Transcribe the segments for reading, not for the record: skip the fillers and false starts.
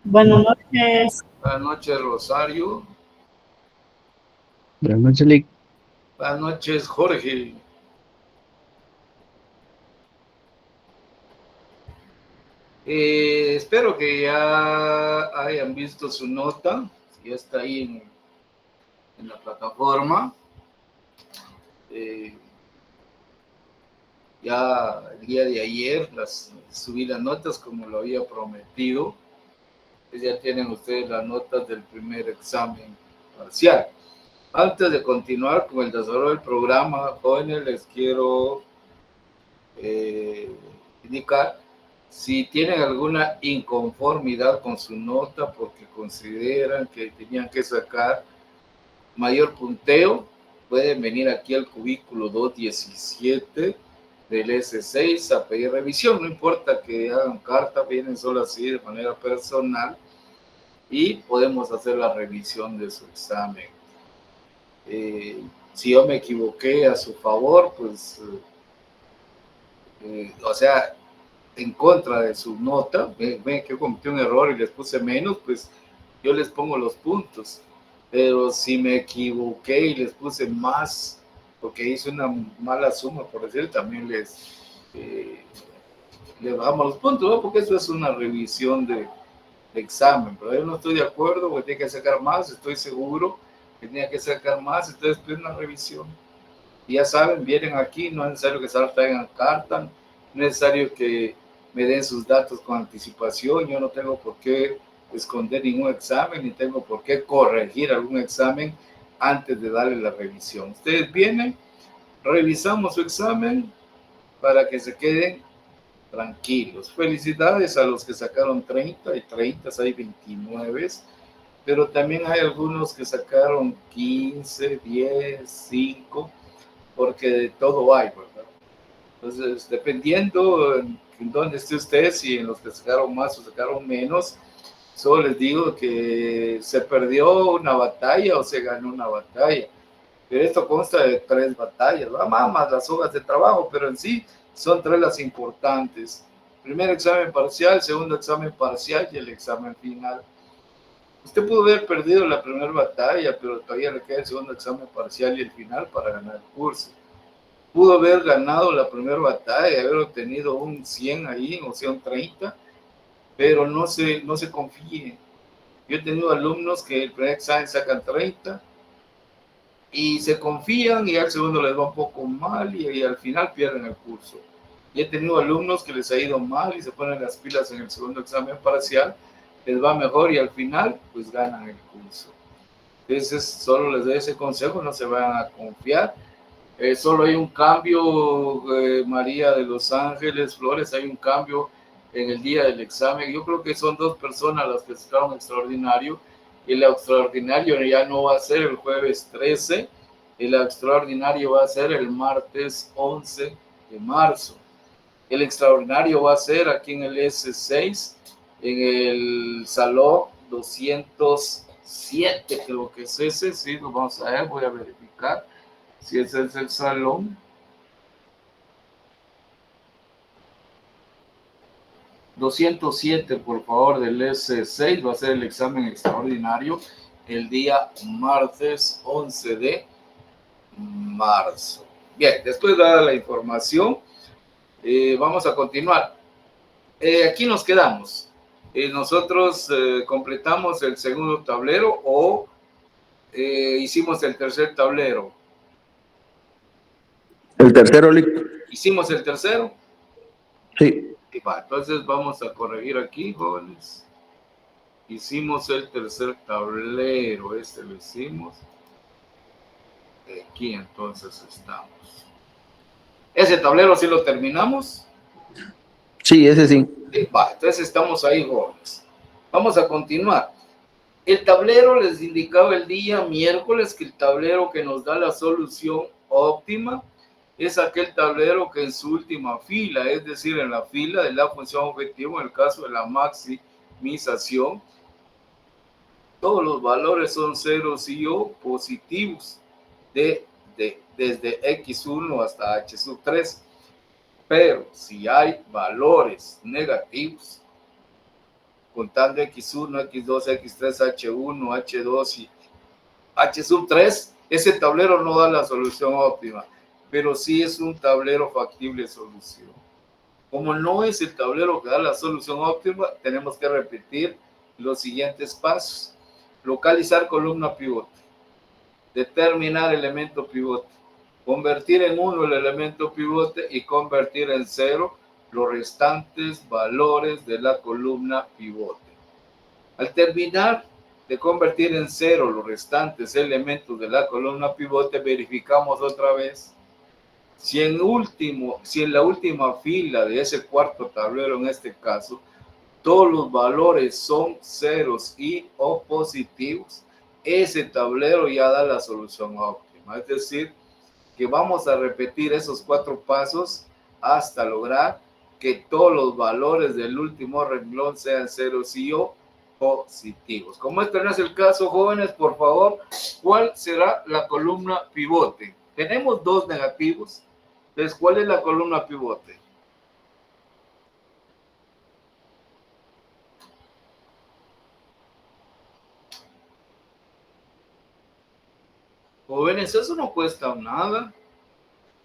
Buenas noches. Buenas noches, Rosario. Buenas noches, Lick. Buenas noches, Jorge. Espero que ya hayan visto su nota. Ya está ahí en la plataforma. Ya el día de ayer subí las notas como lo había prometido. Pues ya tienen ustedes las notas del primer examen parcial. Antes de continuar con el desarrollo del programa, jóvenes, les quiero indicar si tienen alguna inconformidad con su nota porque consideran que tenían que sacar mayor punteo, pueden venir aquí al cubículo 217 del S6 a pedir revisión. No importa que hagan carta, vienen solo así de manera personal y podemos hacer la revisión de su examen. Si yo me equivoqué a su favor, pues, o sea, en contra de su nota, ven que yo cometí un error y les puse menos, pues yo les pongo los puntos. Pero si me equivoqué y les puse más, porque hice una mala suma, por decir, también le bajamos los puntos, ¿no? Porque eso es una revisión de examen, pero yo no estoy de acuerdo, porque tiene que sacar más, estoy seguro que tenía que sacar más, entonces pide una revisión. Y ya saben, vienen aquí, no es necesario que se traigan carta, no es necesario que me den sus datos con anticipación, yo no tengo por qué esconder ningún examen, ni tengo por qué corregir algún examen antes de darle la revisión. Ustedes vienen, revisamos su examen para que se queden tranquilos. Felicidades a los que sacaron 30 y 30, hay 29, pero también hay algunos que sacaron 15, 10, 5, porque de todo hay, ¿verdad? Entonces, dependiendo en dónde esté usted, si en los que sacaron más o sacaron menos, solo les digo que se perdió una batalla o se ganó una batalla. Pero esto consta de 3 batallas, ¿verdad? Más las hojas de trabajo, pero en sí son 3 las importantes. Primer examen parcial, segundo examen parcial y el examen final. Usted pudo haber perdido la primera batalla, pero todavía le queda el segundo examen parcial y el final para ganar el curso. Pudo haber ganado la primera batalla, haber obtenido un 100 ahí, o sea, un 30, pero no se confíe. Yo he tenido alumnos que el primer examen sacan 30 y se confían y al segundo les va un poco mal y al final pierden el curso. Y he tenido alumnos que les ha ido mal y se ponen las pilas en el segundo examen parcial, les va mejor y al final pues ganan el curso. Entonces solo les doy ese consejo, no se vayan a confiar. Solo hay un cambio, María de Los Ángeles, Flores, hay un cambio en el día del examen. Yo creo que son 2 personas las que sacaron extraordinario, y el extraordinario ya no va a ser el jueves 13, el extraordinario va a ser el martes 11 de marzo. El extraordinario va a ser aquí en el S6, en el salón 207, creo que es ese, sí, lo vamos a ver, voy a verificar si ese es el salón. 207, por favor, del S6, va a ser el examen extraordinario el día martes 11 de marzo. Bien, después de dar la información, vamos a continuar. Aquí nos quedamos. Nosotros completamos el segundo tablero o hicimos el tercer tablero. El tercero, Lick. ¿Hicimos el tercero? Sí. Y va, entonces vamos a corregir aquí, jóvenes. Hicimos el tercer tablero, este lo hicimos. Aquí entonces estamos. ¿Ese tablero sí lo terminamos? Sí, ese sí. Va, entonces estamos ahí, jóvenes. Vamos a continuar. El tablero les indicaba el día miércoles que el tablero que nos da la solución óptima es aquel tablero que en su última fila, es decir, en la fila de la función objetivo, en el caso de la maximización, todos los valores son ceros y o positivos desde x1 hasta h sub 3. Pero si hay valores negativos, contando X1, X2, X3, H1, H2 y H sub 3, ese tablero no da la solución óptima, pero sí es un tablero factible de solución. Como no es el tablero que da la solución óptima, tenemos que repetir los siguientes pasos. Localizar columna pivote, determinar elemento pivote, convertir en 1 el elemento pivote y convertir en 0 los restantes valores de la columna pivote. Al terminar de convertir en 0 los restantes elementos de la columna pivote, verificamos otra vez si en la última fila de ese cuarto tablero, en este caso, todos los valores son ceros y o positivos, ese tablero ya da la solución óptima. Es decir, que vamos a repetir esos 4 pasos hasta lograr que todos los valores del último renglón sean ceros y o positivos. Como este no es el caso, jóvenes, por favor, ¿cuál será la columna pivote? Tenemos 2 negativos. Entonces, ¿cuál es la columna pivote? Jóvenes, eso no cuesta nada.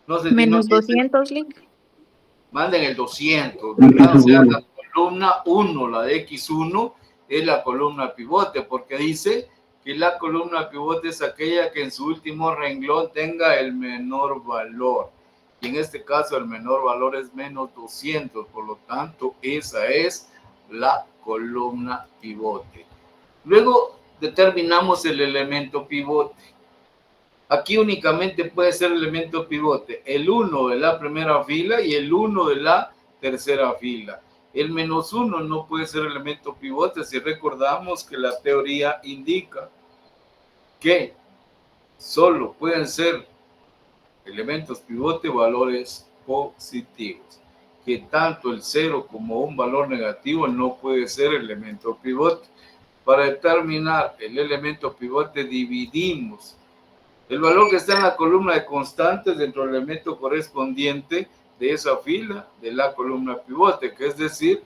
No sé, Menos 200, Link. Manden el 200, ¿verdad? O sea, la columna 1, la de X1, es la columna pivote, porque dice que la columna pivote es aquella que en su último renglón tenga el menor valor. Y en este caso el menor valor es menos 200, por lo tanto esa es la columna pivote. Luego determinamos el elemento pivote. Aquí únicamente puede ser elemento pivote el 1 de la primera fila y el 1 de la tercera fila. El menos 1 no puede ser elemento pivote si recordamos que la teoría indica que solo pueden ser elementos pivote valores positivos, que tanto el 0 como un valor negativo no puede ser elemento pivote. Para determinar el elemento pivote dividimos el valor que está en la columna de constantes dentro del elemento correspondiente de esa fila de la columna pivote, que es decir,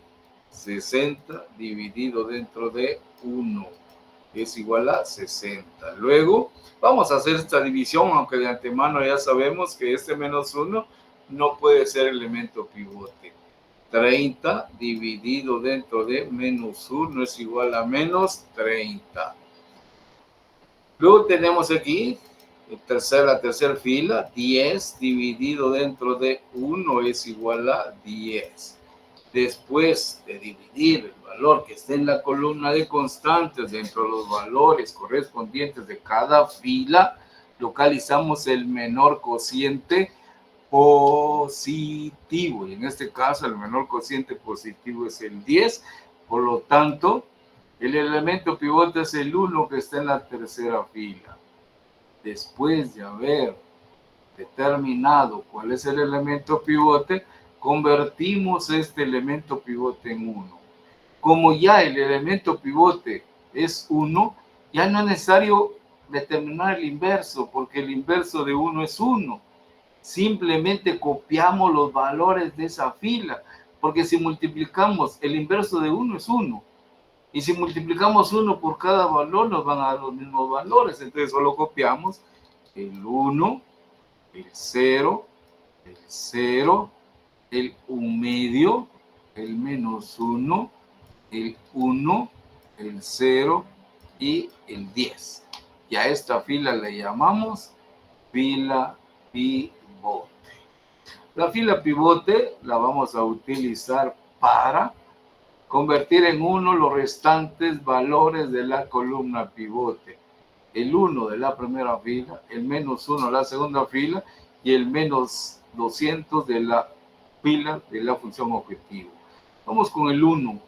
60 dividido dentro de 1 es igual a 60. Luego vamos a hacer esta división, aunque de antemano ya sabemos que este menos 1 no puede ser elemento pivote. 30 dividido dentro de menos 1 es igual a menos 30. Luego tenemos aquí la tercera fila, 10 dividido dentro de 1 es igual a 10. Después de dividir el valor que está en la columna de constantes dentro de los valores correspondientes de cada fila, localizamos el menor cociente positivo. Y en este caso el menor cociente positivo es el 10. Por lo tanto, el elemento pivote es el 1 que está en la tercera fila. Después de haber determinado cuál es el elemento pivote, convertimos este elemento pivote en 1. Como ya el elemento pivote es 1, ya no es necesario determinar el inverso, porque el inverso de 1 es 1. Simplemente copiamos los valores de esa fila, porque si multiplicamos, el inverso de 1 es 1. Y si multiplicamos 1 por cada valor, nos van a dar los mismos valores. Entonces solo copiamos el 1, el 0, el 0, el 1 medio, el menos 1, el 1, el 0 y el 10. Y a esta fila le llamamos fila pivote. La fila pivote la vamos a utilizar para convertir en 1 los restantes valores de la columna pivote. El 1 de la primera fila, el menos 1 de la segunda fila y el menos 200 de la fila de la función objetivo. Vamos con el 1.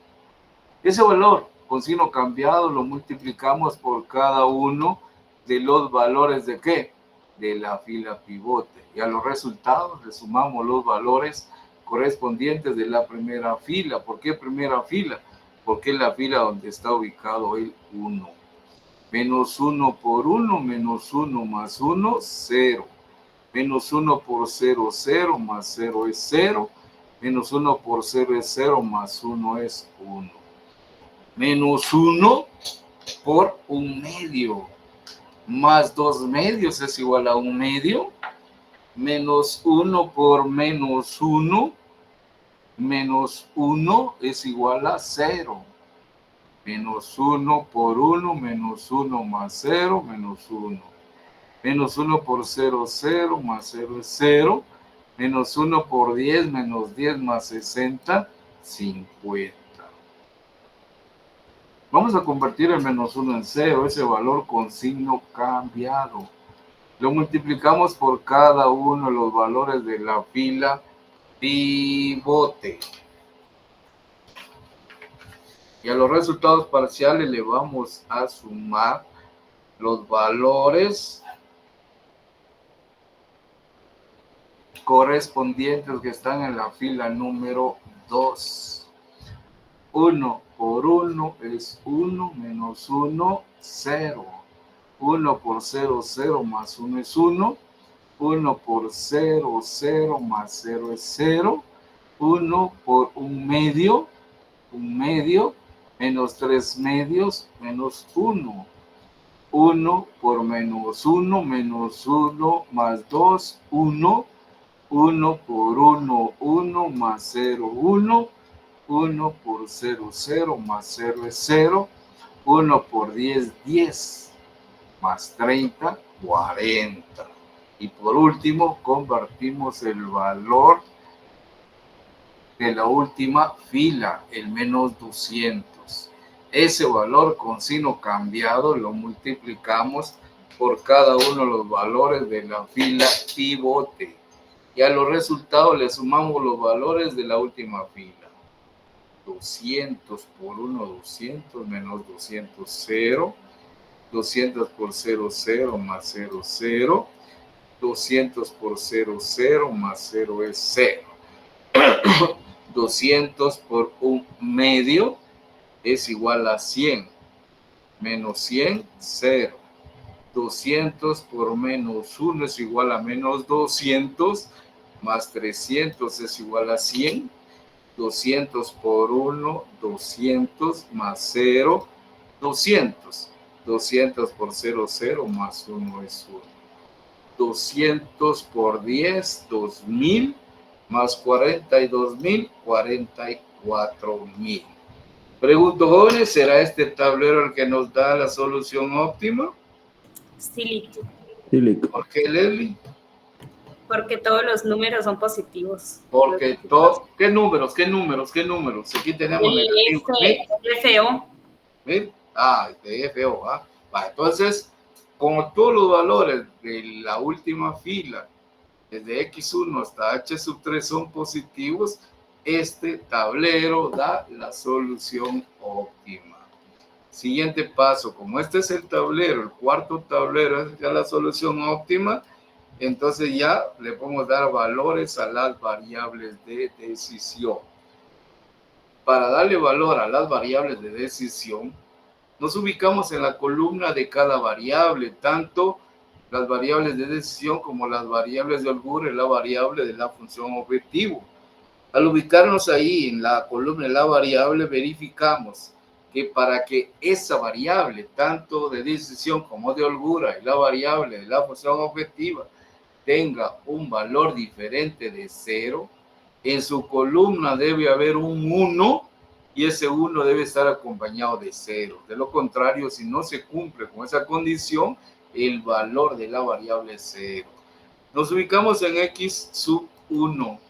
Ese valor con signo cambiado lo multiplicamos por cada uno de los valores de ¿qué? De la fila pivote. Y a los resultados le sumamos los valores correspondientes de la primera fila. ¿Por qué primera fila? Porque es la fila donde está ubicado el 1. Menos 1 por 1, menos 1 más 1, 0. Menos 1 por 0, 0, más 0 es 0. Menos 1 por 0 es 0, más 1 es 1. menos 1 por 1/2, más 2/2 es igual a 1/2, menos 1 por menos 1, menos 1 es igual a 0. Menos 1 por 1, menos 1 más 0, menos 1. Menos 1 por 0, 0, más 0 es 0. Menos 1 por 10, menos 10 más 60, 50. Vamos a convertir el menos 1 en 0, ese valor con signo cambiado. Lo multiplicamos por cada uno de los valores de la fila pivote. Y a los resultados parciales le vamos a sumar los valores correspondientes que están en la fila número 2. 1 por 1 es 1, menos 1, 0. 1 por 0, 0 más 1 es 1. 1 por 0, 0 más 0 es 0. 1 por 1/2, 1/2, menos 3/2, menos 1. 1 por menos 1, menos 1 más 2, 1. 1 por 1, 1 más 0, 1. 1 por 0, 0 más 0 es 0. 1 por 10, 10. Más 30, 40. Y por último, convertimos el valor de la última fila, el menos 200. Ese valor con signo cambiado lo multiplicamos por cada uno de los valores de la fila pivote. Y a los resultados le sumamos los valores de la última fila. 200 por 1, 200, menos 200, 0. 200 por 0, 0, más 0, 0. 200 por 0, 0, más 0 es 0. 200 por 1/2 es igual a 100. Menos 100, 0. 200 por menos 1 es igual a menos 200. Más 300 es igual a 100. 200 por 1, 200, más 0, 200. 200 por 0, 0, más 1 es 1. 200 por 10, 2000, más 42,000, 44,000. Pregunto, jóvenes, ¿será este tablero el que nos da la solución óptima? Sí, ¿Por qué, Leslie? porque todos los números son positivos. Porque todos, ¿qué números? Aquí tenemos negativos. FO. ¿Ven? De FO, ¿ah? Entonces, como todos los valores de la última fila, desde X1 hasta H3 son positivos, este tablero da la solución óptima. Siguiente paso, como este es el tablero, el cuarto tablero es ya la solución óptima, entonces ya le podemos dar valores a las variables de decisión. Para darle valor a las variables de decisión, nos ubicamos en la columna de cada variable, tanto las variables de decisión como las variables de holgura y la variable de la función objetivo. Al ubicarnos ahí en la columna de la variable, verificamos que para que esa variable, tanto de decisión como de holgura y la variable de la función objetiva, tenga un valor diferente de 0, en su columna debe haber un 1 y ese 1 debe estar acompañado de 0. De lo contrario, si no se cumple con esa condición, el valor de la variable es 0. Nos ubicamos en X sub 1.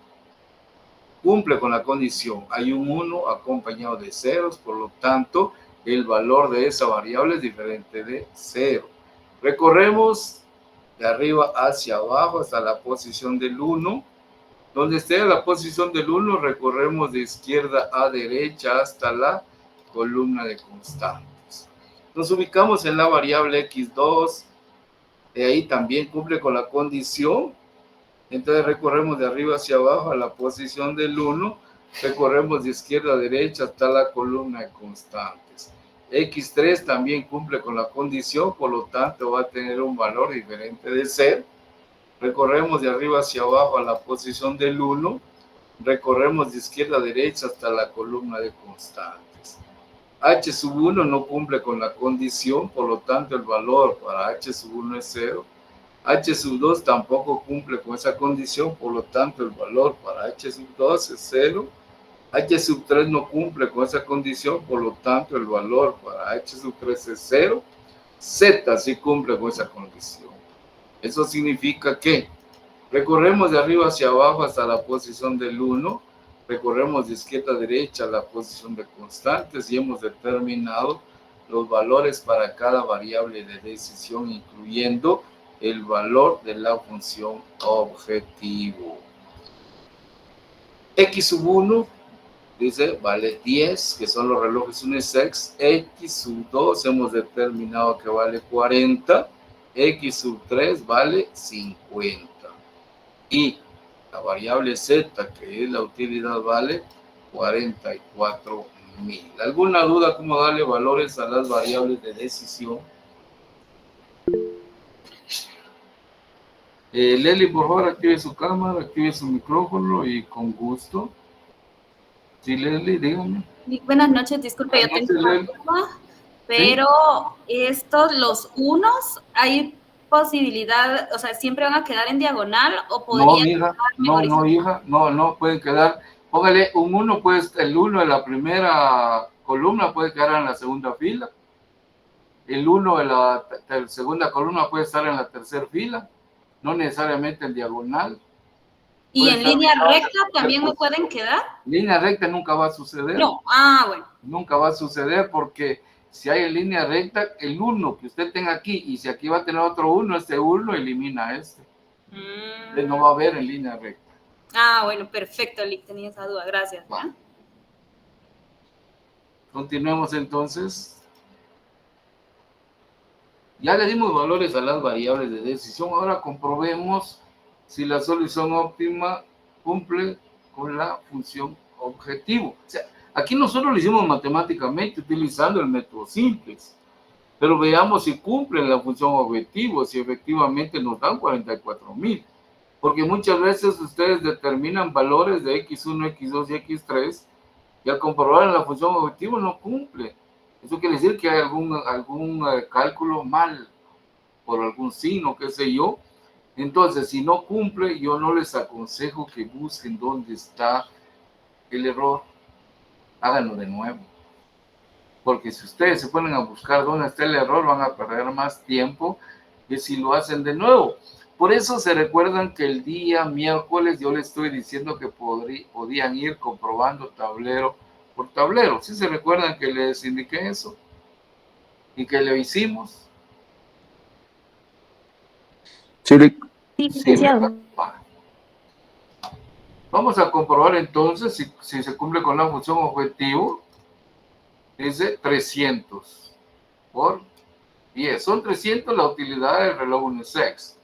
Cumple con la condición. Hay un 1 acompañado de ceros, por lo tanto, el valor de esa variable es diferente de 0. Recorremos de arriba hacia abajo hasta la posición del 1. Donde esté la posición del 1, recorremos de izquierda a derecha hasta la columna de constantes. Nos ubicamos en la variable x2. De ahí también cumple con la condición. Entonces recorremos de arriba hacia abajo a la posición del 1. Recorremos de izquierda a derecha hasta la columna de constantes. X3 también cumple con la condición, por lo tanto va a tener un valor diferente de 0. Recorremos de arriba hacia abajo a la posición del 1. Recorremos de izquierda a derecha hasta la columna de constantes. H sub 1 no cumple con la condición, por lo tanto el valor para H sub 1 es 0. H sub 2 tampoco cumple con esa condición, por lo tanto el valor para H sub 2 es 0. H sub 3 no cumple con esa condición, por lo tanto el valor para H sub 3 es 0. Z sí cumple con esa condición. Eso significa que recorremos de arriba hacia abajo hasta la posición del 1, recorremos de izquierda a derecha la posición de constantes y hemos determinado los valores para cada variable de decisión, incluyendo el valor de la función objetivo. X sub 1 dice vale 10, que son los relojes unisex. X sub 2 hemos determinado que vale 40. X sub 3 vale 50. Y la variable Z, que es la utilidad, vale 44,000. ¿Alguna duda cómo darle valores a las variables de decisión? Leli, por favor, active su cámara, active su micrófono y con gusto. Sí, Leli, dígame. Buenas noches, disculpe, yo tengo una duda, pero estos, los unos, ¿hay posibilidad, o sea, siempre van a quedar en diagonal o podrían no, hija, no pueden quedar. Póngale un 1, pues el 1 de la primera columna puede quedar en la segunda fila. El 1 de la segunda columna puede estar en la tercera fila, no necesariamente en diagonal. ¿Y en línea recta también me pueden quedar? Línea recta nunca va a suceder. No, bueno. Nunca va a suceder porque si hay en línea recta, el 1 que usted tenga aquí, y si aquí va a tener otro 1, este 1 elimina este. No va a haber en línea recta. Bueno, perfecto, Lick, tenía esa duda, gracias. Continuemos entonces. Ya le dimos valores a las variables de decisión, ahora comprobemos si la solución óptima cumple con la función objetivo. O sea, aquí nosotros lo hicimos matemáticamente utilizando el método simples, pero veamos si cumple la función objetivo, si efectivamente nos dan 44,000, porque muchas veces ustedes determinan valores de X1, X2 y X3 y al comprobar la función objetivo no cumple. Eso quiere decir que hay algún cálculo mal por algún signo, qué sé yo. Entonces, si no cumple, yo no les aconsejo que busquen dónde está el error. Háganlo de nuevo. Porque si ustedes se ponen a buscar dónde está el error, van a perder más tiempo que si lo hacen de nuevo. Por eso se recuerdan que el día miércoles yo les estoy diciendo que podían ir comprobando tablero por tablero. ¿Sí se recuerdan que les indiqué eso? ¿Y que lo hicimos? Sí, vamos a comprobar entonces si se cumple con la función objetivo. Dice 300 por 10. Son 300 la utilidad del reloj unisex.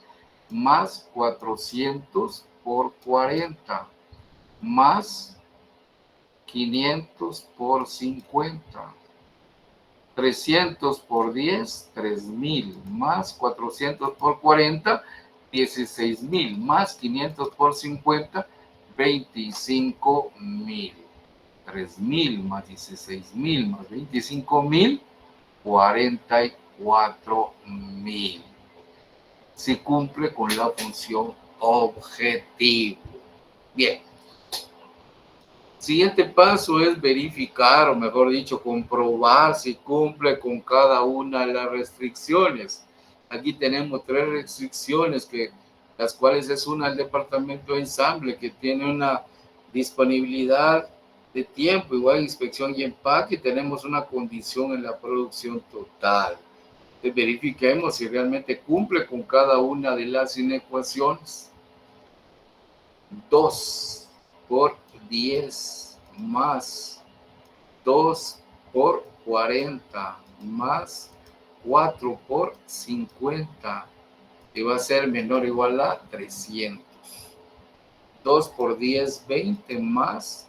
Más 400 por 40. Más 500 por 50. 300 por 10, 3,000, más 400 por 40, 16,000, más 500 por 50, 25,000. 3,000 más 16,000 más 25,000, 44,000. Si cumple con la función objetivo. Bien. Siguiente paso es verificar, o mejor dicho, comprobar si cumple con cada una de las restricciones. Aquí tenemos 3 restricciones, las cuales es una del departamento de ensamble, que tiene una disponibilidad de tiempo, igual inspección y empaque, tenemos una condición en la producción total. Entonces, verifiquemos si realmente cumple con cada una de las inecuaciones. 2 por 10 más 2 por 40 más 4 por 50 y va a ser menor o igual a 300. 2 por 10, 20 más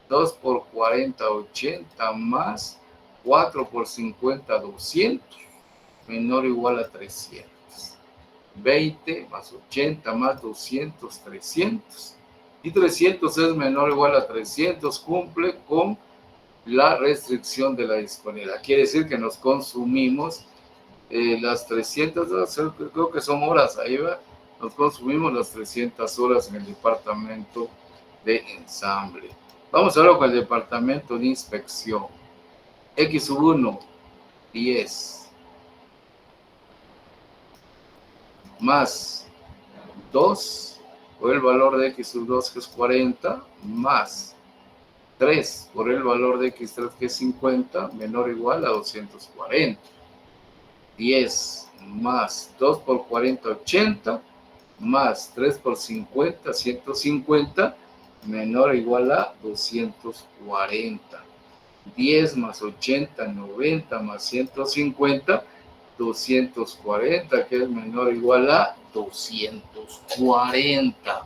2 por 40, 80 más 4 por 50, 200 menor o igual a 300. 20 más 80 más 200, 300. Y 300 es menor o igual a 300, cumple con la restricción de la disponibilidad. Quiere decir que nos consumimos las 300 horas, creo que son horas ahí, ¿verdad? Nos consumimos las 300 horas en el departamento de ensamble. Vamos ahora con el departamento de inspección. X1, 10. Más 2 por el valor de X2 que es 40, más 3 por el valor de X3 que es 50, menor o igual a 240. 10 más 2 por 40, 80, más 3 por 50, 150, menor o igual a 240. 10 más 80, 90 más 150, 240, que es menor o igual a 240.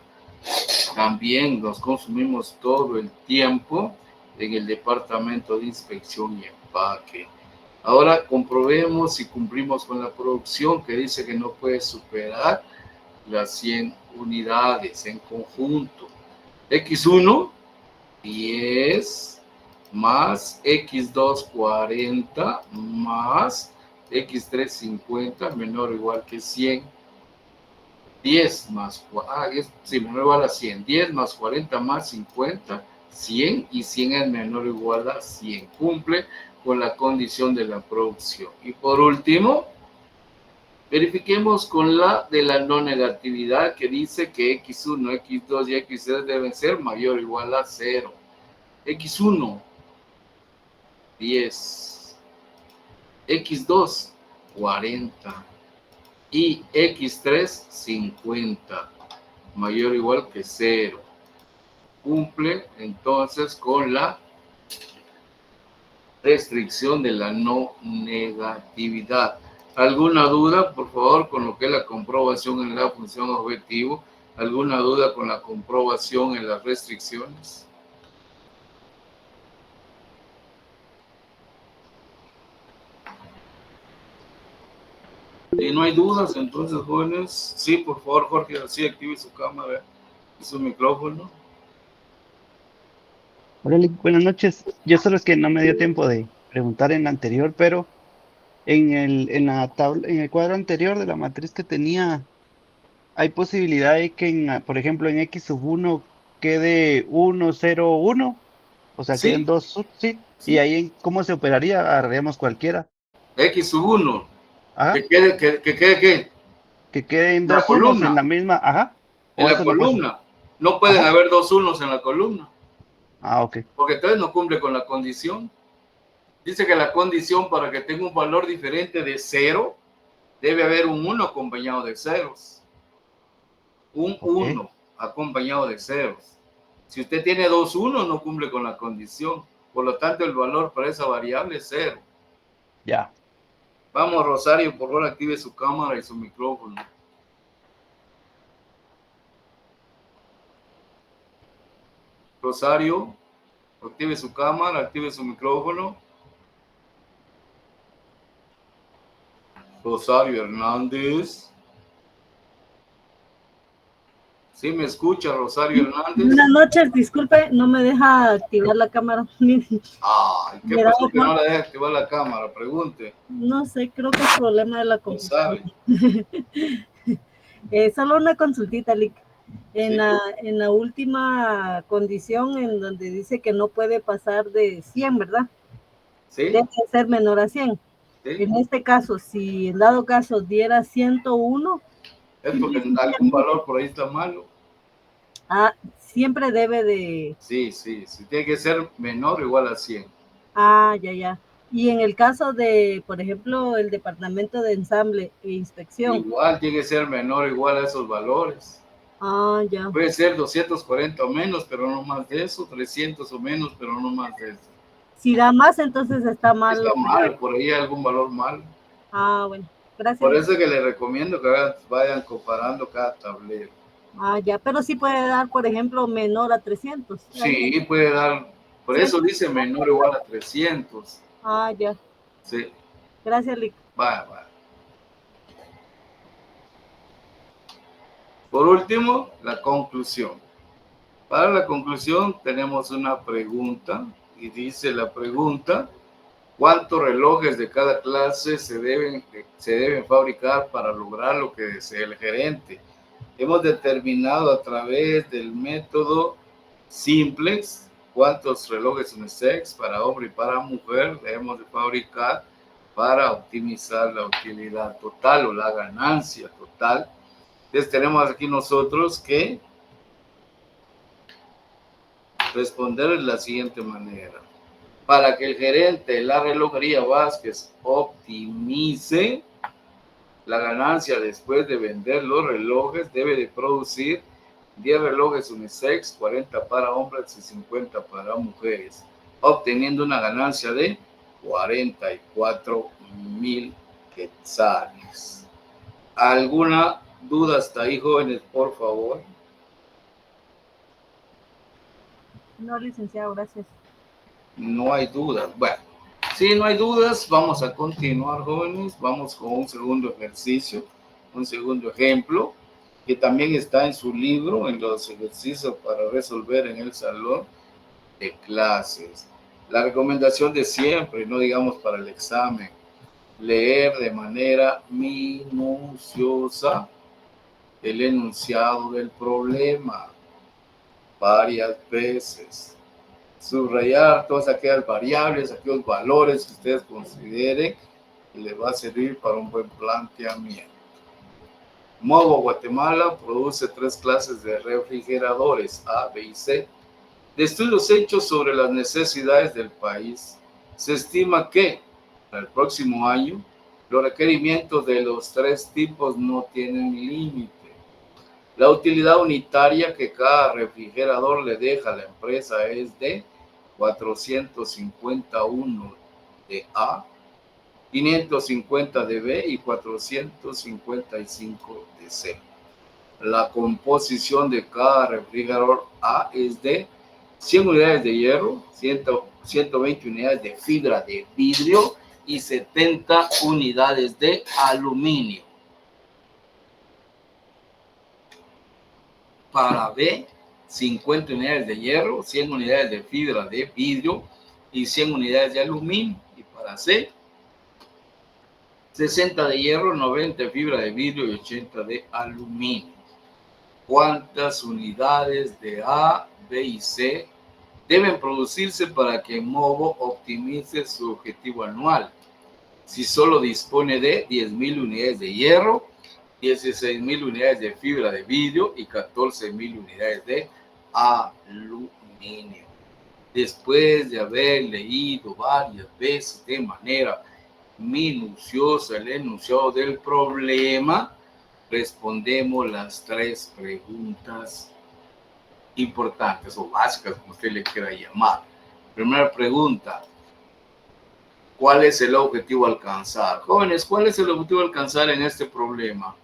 También nos consumimos todo el tiempo en el departamento de inspección y empaque. Ahora comprobemos si cumplimos con la producción que dice que no puede superar las 100 unidades en conjunto. X1, 10, más X2, 40, más X3, 50, menor o igual que 100. 10 más, menor o igual a 100. 10 más 40 más 50, 100, y 100 es menor o igual a 100. Cumple con la condición de la producción. Y por último, verifiquemos con la de la no negatividad que dice que X1, X2 y X3 deben ser mayor o igual a 0. X1, 10. X2, 40. Y X3, 50. Mayor o igual que 0. Cumple entonces con la restricción de la no negatividad. ¿Alguna duda, por favor, con lo que es la comprobación en la función objetivo? ¿Alguna duda con la comprobación en las restricciones? Si no hay dudas, entonces, jóvenes, sí, por favor, Jorge, así active su cámara y su micrófono. Hola, buenas noches. Yo solo es que no me dio tiempo de preguntar en la anterior, pero en la tabla, en el cuadro anterior de la matriz que tenía, hay posibilidad de que, por ejemplo, en X sub 1 quede 1, 0, 1, o sea, queden Sí, dos, sí. Y sí. ahí, ¿cómo se operaría? Agarraríamos cualquiera. X sub 1. Ajá, ¿Que quede qué? que queden La dos unos en columna. la misma, ajá. En O la eso no pasa. columna. No pueden Ajá. haber dos unos en la columna, Ah, ok. porque entonces no cumple con la condición. Dice que la condición para que tenga un valor diferente de 0, debe haber un 1 acompañado de ceros. Un Ok. 1 acompañado de ceros. Si usted tiene dos unos, no cumple con la condición. Por lo tanto, el valor para esa variable es 0. Ya. Vamos, Rosario, por favor, active su cámara y su micrófono. Rosario, active su cámara, active su micrófono. Rosario Hernández. ¿Sí me escucha, Rosario Hernández? Buenas noches, disculpe, no me deja activar la cámara. Ay, ¿qué pasó que no le deja activar la cámara? Pregunte. No sé, creo que es problema de la No computadora. sabe. Solo una consultita, Lick. Sí. En la última condición en donde dice que no puede pasar de 100, ¿verdad? ¿Sí? Debe ser menor a 100. ¿Sí? En este caso, si en dado caso diera 101, Es porque algún valor por ahí está malo. siempre debe de... Sí, tiene que ser menor o igual a 100. Ya. Y en el caso de, por ejemplo, el departamento de ensamble e inspección. Igual tiene que ser menor o igual a esos valores. Ya. Puede ser 240 o menos, pero no más de eso. 300 o menos, pero no más de eso. Si da más, entonces está mal. Está mal, por ahí hay algún valor mal. Bueno, gracias. Por eso es que les recomiendo que vayan comparando cada tablero. Ya, pero sí puede dar, por ejemplo, menor a 300. Sí, puede dar, por Sí. eso dice menor o igual a 300. Ya. Sí. Gracias, Lick. Va. Por último, la conclusión. Para la conclusión tenemos una pregunta Y dice la pregunta, ¿cuántos relojes de cada clase se deben fabricar para lograr lo que desea el gerente? Hemos determinado a través del método simplex cuántos relojes unisex para hombre y para mujer debemos de fabricar para optimizar la utilidad total o la ganancia total. Entonces tenemos aquí nosotros que responder de la siguiente manera. Para que el gerente de la relojería Vázquez optimice la ganancia después de vender los relojes, debe de producir 10 relojes unisex, 40 para hombres y 50 para mujeres, obteniendo una ganancia de 44,000 quetzales. ¿Alguna duda hasta ahí, jóvenes, por favor? No, licenciado, gracias. No hay dudas. Bueno, si no hay dudas, vamos a continuar, jóvenes. Vamos con un segundo ejercicio, un segundo ejemplo, que también está en su libro, en los ejercicios para resolver en el salón de clases. La recomendación de siempre, no digamos para el examen, leer de manera minuciosa el enunciado del problema varias veces. Subrayar todas aquellas variables, aquellos valores que ustedes consideren que les va a servir para un buen planteamiento. Movo Guatemala produce 3 clases de refrigeradores A, B y C. De estudios hechos sobre las necesidades del país, se estima que para el próximo año los requerimientos de los 3 tipos no tienen límite. La utilidad unitaria que cada refrigerador le deja a la empresa es de 451 de A, 550 de B y 455 de C. La composición de cada refrigerador A es de 100 unidades de hierro, 120 unidades de fibra de vidrio y 70 unidades de aluminio. Para B, 50 unidades de hierro, 100 unidades de fibra de vidrio y 100 unidades de aluminio. Y para C, 60 de hierro, 90 de fibra de vidrio y 80 de aluminio. ¿Cuántas unidades de A, B y C deben producirse para que Movo optimice su objetivo anual? Si solo dispone de 10,000 unidades de hierro, 16,000 unidades de fibra de vidrio y 14,000 unidades de aluminio. Después de haber leído varias veces de manera minuciosa el enunciado del problema, respondemos las 3 preguntas importantes o básicas, como usted le quiera llamar. Primera pregunta: ¿cuál es el objetivo a alcanzar? Jóvenes, ¿cuál es el objetivo a alcanzar en este problema?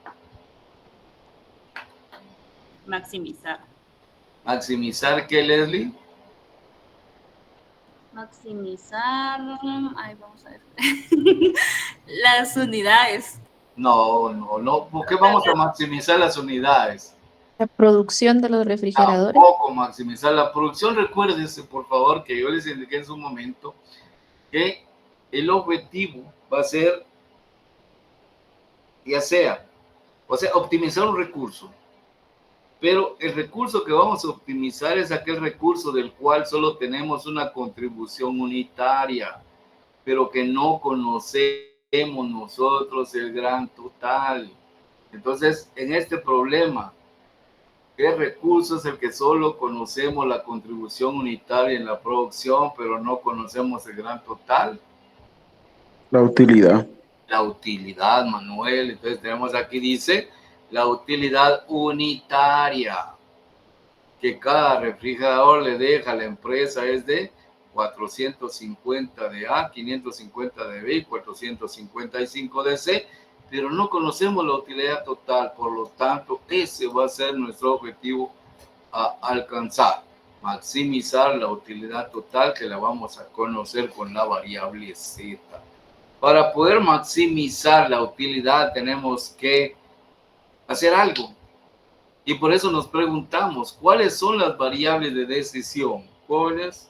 Maximizar. ¿Maximizar qué, Leslie? Maximizar. Ay, vamos a ver. Las unidades. No. ¿Por qué vamos a maximizar las unidades? La producción de los refrigeradores. Tampoco maximizar la producción. Recuérdese, por favor, que yo les indiqué en su momento que el objetivo va a ser, ya sea, optimizar un recurso. Pero el recurso que vamos a optimizar es aquel recurso del cual solo tenemos una contribución unitaria, pero que no conocemos nosotros el gran total. Entonces, en este problema, ¿qué recurso es el que solo conocemos la contribución unitaria en la producción, pero no conocemos el gran total? La utilidad. La utilidad, Manuel. Entonces tenemos aquí, dice, la utilidad unitaria que cada refrigerador le deja a la empresa es de 450 de A, 550 de B y 455 de C, pero no conocemos la utilidad total, por lo tanto, ese va a ser nuestro objetivo a alcanzar, maximizar la utilidad total, que la vamos a conocer con la variable Z. Para poder maximizar la utilidad tenemos que hacer algo. Y por eso nos preguntamos, ¿cuáles son las variables de decisión? Jóvenes,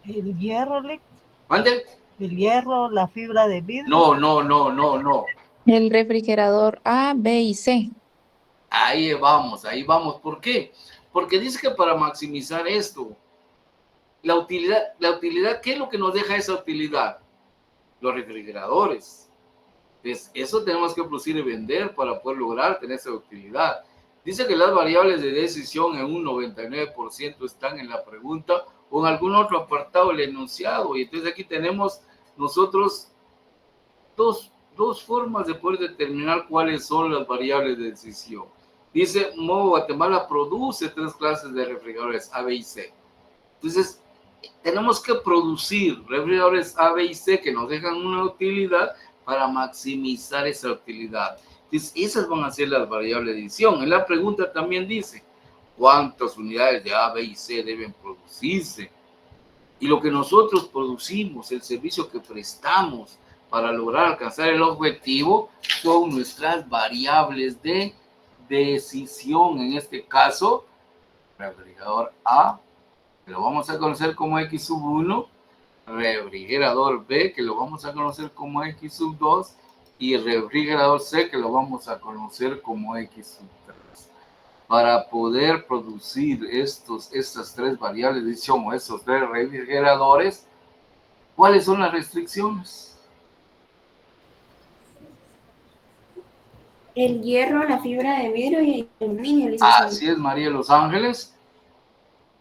El hierro, ¿Mande? el hierro, la fibra de vidrio. No. El refrigerador A, B y C. Ahí vamos. ¿Por qué? Porque dice que para maximizar esto, la utilidad, ¿qué es lo que nos deja esa utilidad? Los refrigeradores. Entonces, eso tenemos que producir y vender para poder lograr tener esa utilidad. Dice que las variables de decisión en un 99% están en la pregunta o en algún otro apartado del enunciado. Y entonces aquí tenemos nosotros dos formas de poder determinar cuáles son las variables de decisión. Dice, Modo Guatemala produce 3 clases de refrigeradores A, B y C. Entonces, tenemos que producir refrigeradores A, B y C que nos dejan una utilidad para maximizar esa utilidad. Entonces, esas van a ser las variables de decisión. En la pregunta también dice, ¿cuántas unidades de A, B y C deben producirse? Y lo que nosotros producimos, el servicio que prestamos para lograr alcanzar el objetivo, son nuestras variables de decisión. En este caso, refrigerador A, que lo vamos a conocer como X sub 1, refrigerador B, que lo vamos a conocer como X sub 2, y refrigerador C, que lo vamos a conocer como X sub 3. Para poder producir estas 3 variables de decisión o estos 3 refrigeradores, ¿cuáles son las restricciones? El hierro, la fibra de vidrio y el aluminio, licenciado. Así es, María de Los Ángeles.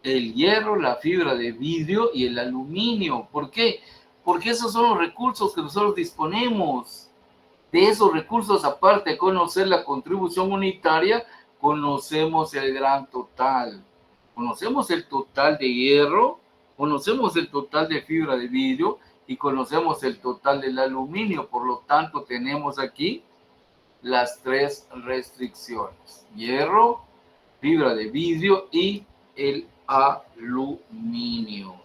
El hierro, la fibra de vidrio y el aluminio. ¿Por qué? Porque esos son los recursos que nosotros disponemos. De esos recursos, aparte de conocer la contribución unitaria, conocemos el gran total. Conocemos el total de hierro, conocemos el total de fibra de vidrio y conocemos el total del aluminio. Por lo tanto, tenemos aquí las 3 restricciones: hierro, fibra de vidrio y el aluminio.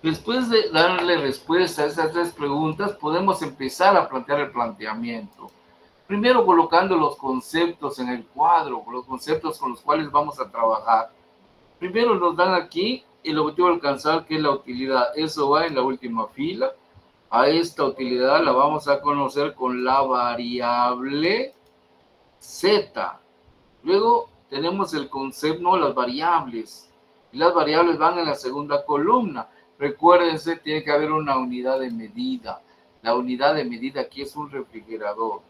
Después de darle respuesta a esas 3 preguntas, podemos empezar a plantear el planteamiento. Primero, colocando los conceptos en el cuadro, los conceptos con los cuales vamos a trabajar. Primero nos dan aquí el objetivo a alcanzar, que es la utilidad. Eso va en la última fila. A esta utilidad la vamos a conocer con la variable Z. Luego tenemos el concepto, no, las variables. Y las variables van en la segunda columna. Recuérdense, tiene que haber una unidad de medida. La unidad de medida aquí es un refrigerador.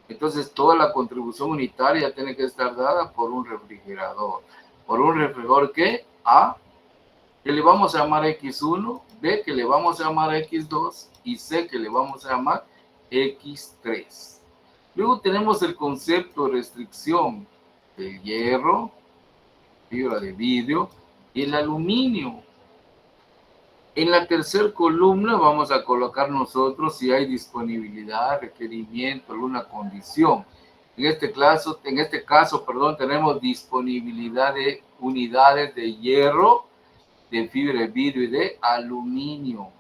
Entonces, toda la contribución unitaria tiene que estar dada por un refrigerador. ¿Por un refrigerador qué? A, que le vamos a llamar X1, B, que le vamos a llamar X2, y C, que le vamos a llamar X3. Luego tenemos el concepto de restricción del hierro, fibra de vidrio y el aluminio. En la tercera columna vamos a colocar nosotros si hay disponibilidad, requerimiento, alguna condición. En este caso, tenemos disponibilidad de unidades de hierro, de fibra de vidrio y de aluminio.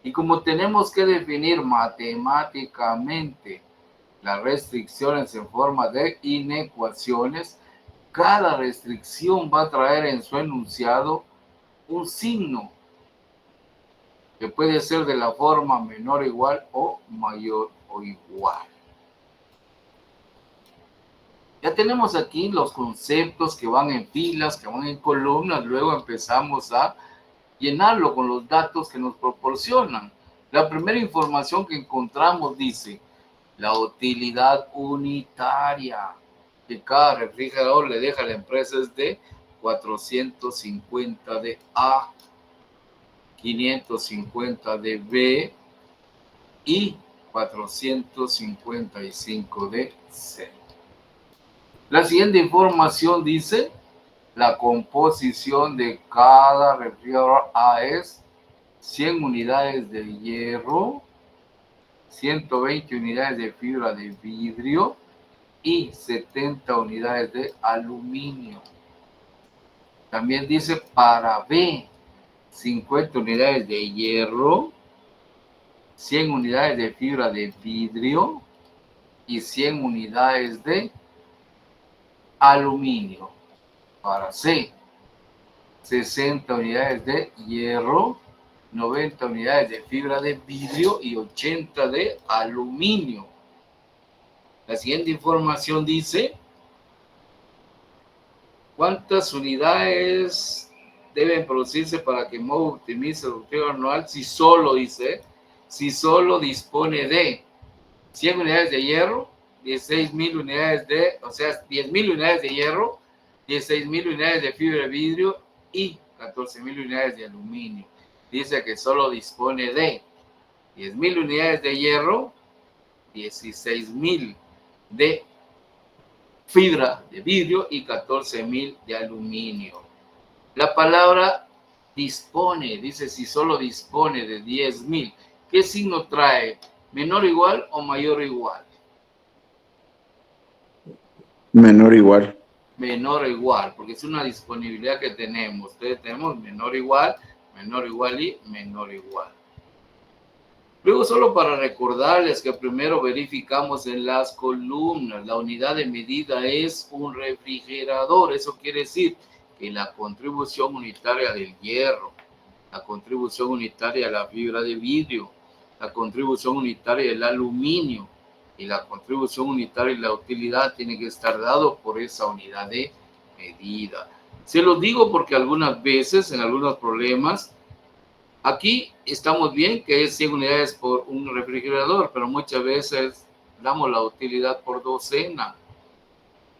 Y como tenemos que definir matemáticamente las restricciones en forma de inecuaciones, cada restricción va a traer en su enunciado un signo que puede ser de la forma menor o igual o mayor o igual. Ya tenemos aquí los conceptos que van en filas, que van en columnas, luego empezamos a llenarlo con los datos que nos proporcionan. La primera información que encontramos dice, la utilidad unitaria que cada refrigerador le deja a la empresa es de 450 de A, 550 de B y 455 de C. La siguiente información dice, la composición de cada refrigerador A es 100 unidades de hierro, 120 unidades de fibra de vidrio y 70 unidades de aluminio. También dice para B, 50 unidades de hierro, 100 unidades de fibra de vidrio y 100 unidades de aluminio. para C. 60 unidades de hierro, 90 unidades de fibra de vidrio y 80 de aluminio. La siguiente información dice: ¿cuántas unidades deben producirse para que MOU optimice el productivo anual si solo dispone de 100 unidades de hierro, 16,000 unidades de, o sea, 10,000 unidades de hierro, 16,000 unidades de fibra de vidrio y 14,000 unidades de aluminio? Dice que solo dispone de 10,000 unidades de hierro, 16,000 de fibra de vidrio y 14,000 de aluminio. La palabra dispone, dice si solo dispone de 10,000. ¿Qué signo trae? ¿Menor o igual o mayor o igual? Menor o igual. Menor o igual, porque es una disponibilidad que tenemos. Entonces tenemos menor o igual y menor o igual. Luego, solo para recordarles que primero verificamos en las columnas, la unidad de medida es un refrigerador. Eso quiere decir que la contribución unitaria del hierro, la contribución unitaria de la fibra de vidrio, la contribución unitaria del aluminio y la contribución unitaria y la utilidad tiene que estar dado por esa unidad de medida. Se lo digo porque algunas veces, en algunos problemas, aquí estamos bien que es 100 unidades por un refrigerador, pero muchas veces damos la utilidad por docena.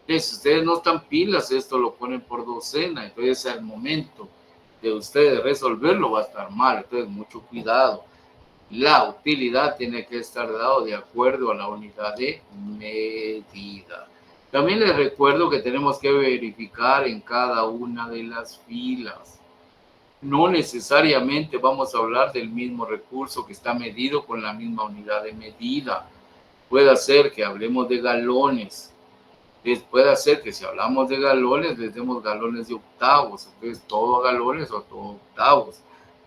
Entonces, si ustedes no están pilas, esto lo ponen por docena. Entonces, al momento de ustedes resolverlo va a estar mal. Entonces, mucho cuidado. La utilidad tiene que estar dado de acuerdo a la unidad de medida. También les recuerdo que tenemos que verificar en cada una de las filas. No necesariamente vamos a hablar del mismo recurso que está medido con la misma unidad de medida. Puede ser que hablemos de galones. Puede ser que si hablamos de galones, les demos galones de octavos. Entonces, todo galones o todo octavos.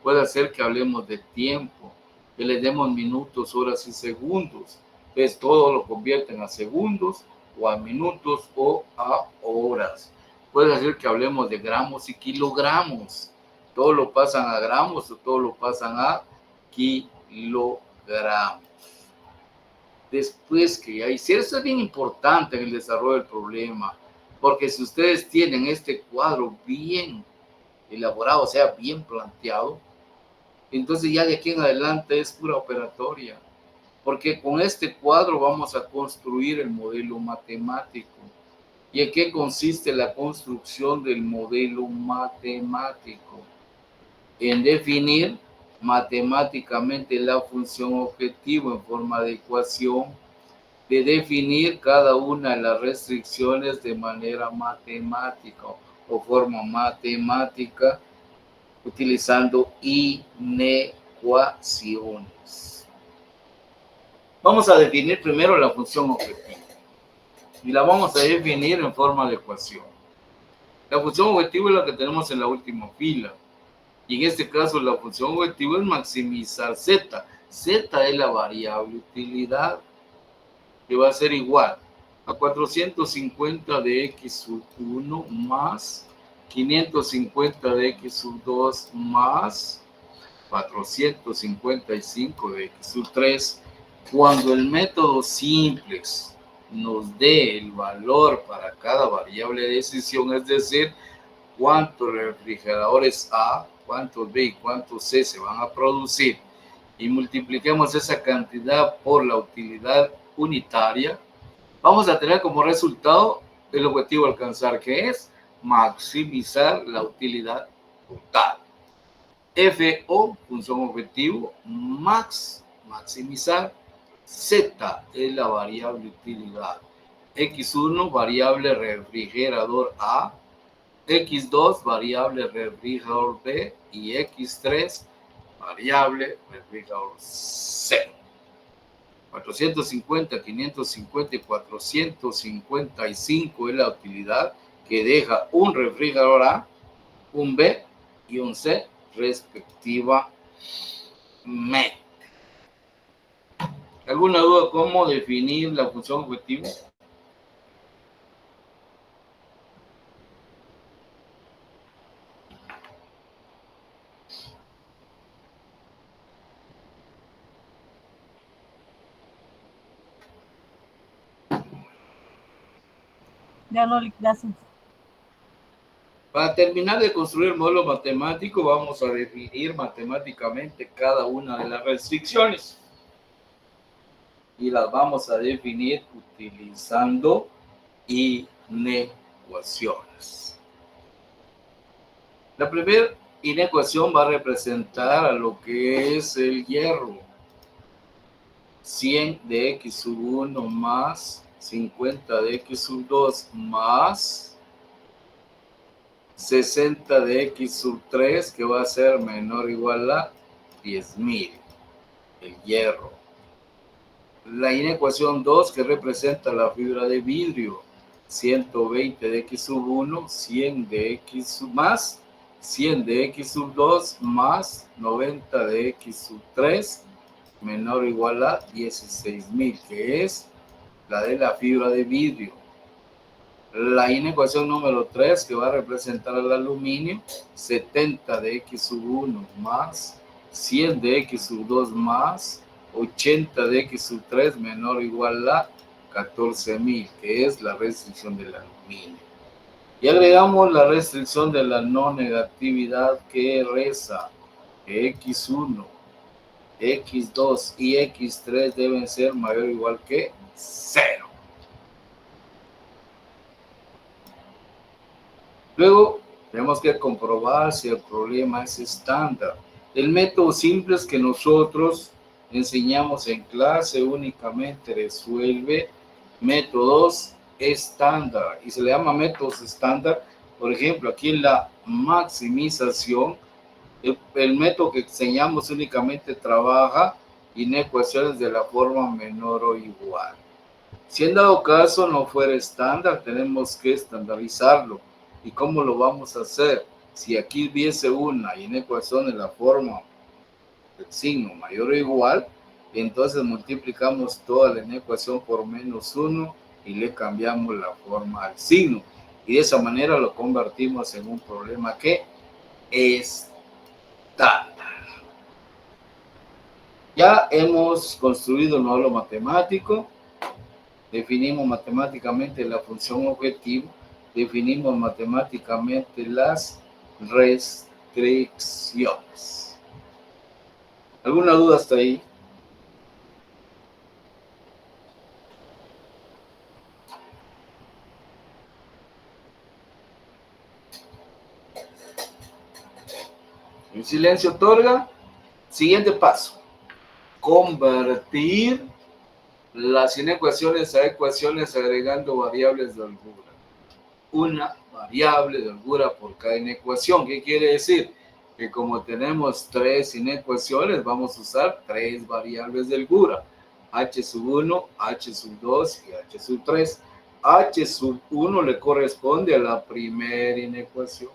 Puede ser que hablemos de tiempo, que les demos minutos, horas y segundos. Entonces, todo lo convierten a segundos o a minutos o a horas. Puede ser que hablemos de gramos y kilogramos. Todo lo pasan a gramos o todo lo pasan a kilogramos. Después que hay, si eso es bien importante en el desarrollo del problema, porque si ustedes tienen este cuadro bien elaborado, o sea, bien planteado, entonces ya de aquí en adelante es pura operatoria, porque con este cuadro vamos a construir el modelo matemático. ¿Y en qué consiste la construcción del modelo matemático? En definir matemáticamente la función objetivo en forma de ecuación, de definir cada una de las restricciones de manera matemática o forma matemática, utilizando inecuaciones. Vamos a definir primero la función objetivo y la vamos a definir en forma de ecuación. La función objetivo es la que tenemos en la última fila. Y en este caso la función objetivo es maximizar z. Z es la variable utilidad, que va a ser igual a 450 de x sub 1 más 550 de x sub 2 más 455 de x sub 3. Cuando el método simplex nos dé el valor para cada variable de decisión, es decir, cuántos refrigeradores A, cuántos B y cuántos C se van a producir, y multipliquemos esa cantidad por la utilidad unitaria, vamos a tener como resultado el objetivo a alcanzar, que es maximizar la utilidad total. FO, función objetivo, maximizar. Z es la variable utilidad. X1, variable refrigerador A. X2, variable refrigerador B. Y X3, variable refrigerador C. 450, 550 y 455 es la utilidad que deja un refrigerador A, un B y un C respectivamente. ¿Alguna duda cómo definir la función objetivo? Ya no, gracias. Para terminar de construir el modelo matemático, vamos a definir matemáticamente cada una de las restricciones. Y las vamos a definir utilizando inecuaciones. La primera inecuación va a representar a lo que es el hierro. 100 de x sub 1 más 50 de x sub 2 más 60 de x sub 3, que va a ser menor o igual a 10.000, el hierro. La inecuación 2, que representa la fibra de vidrio, 120 de x sub 1, 100 de x sub más 100 de x sub 2 más 90 de x sub 3, menor o igual a 16.000, que es la de la fibra de vidrio. La inecuación número 3, que va a representar el aluminio, 70 de x sub 1 más 100 de x sub 2 más 80 de x sub 3 menor o igual a 14.000, que es la restricción del aluminio. Y agregamos la restricción de la no negatividad, que reza que x1, x2 y x3 deben ser mayor o igual que 0. Luego, tenemos que comprobar si el problema es estándar. El método simple es que nosotros enseñamos en clase únicamente resuelve métodos estándar. Y se le llama métodos estándar, por ejemplo, aquí en la maximización, el método que enseñamos únicamente trabaja inecuaciones de la forma menor o igual. Si en dado caso no fuera estándar, tenemos que estandarizarlo. ¿Y cómo lo vamos a hacer? Si aquí hubiese una inecuación de la forma del signo mayor o igual, entonces multiplicamos toda la inecuación por menos 1 y le cambiamos la forma al signo. Y de esa manera lo convertimos en un problema que es estándar. Ya hemos construido el modelo matemático, definimos matemáticamente la función objetivo, definimos matemáticamente las restricciones. ¿Alguna duda hasta ahí? El silencio otorga. Siguiente paso: convertir las inecuaciones a ecuaciones agregando variables de holgura. Una variable de holgura por cada inecuación. ¿Qué quiere decir? Que como tenemos 3 inecuaciones, vamos a usar 3 variables de holgura. H sub 1, H sub 2 y H sub 3. H sub 1 le corresponde a la primera inecuación,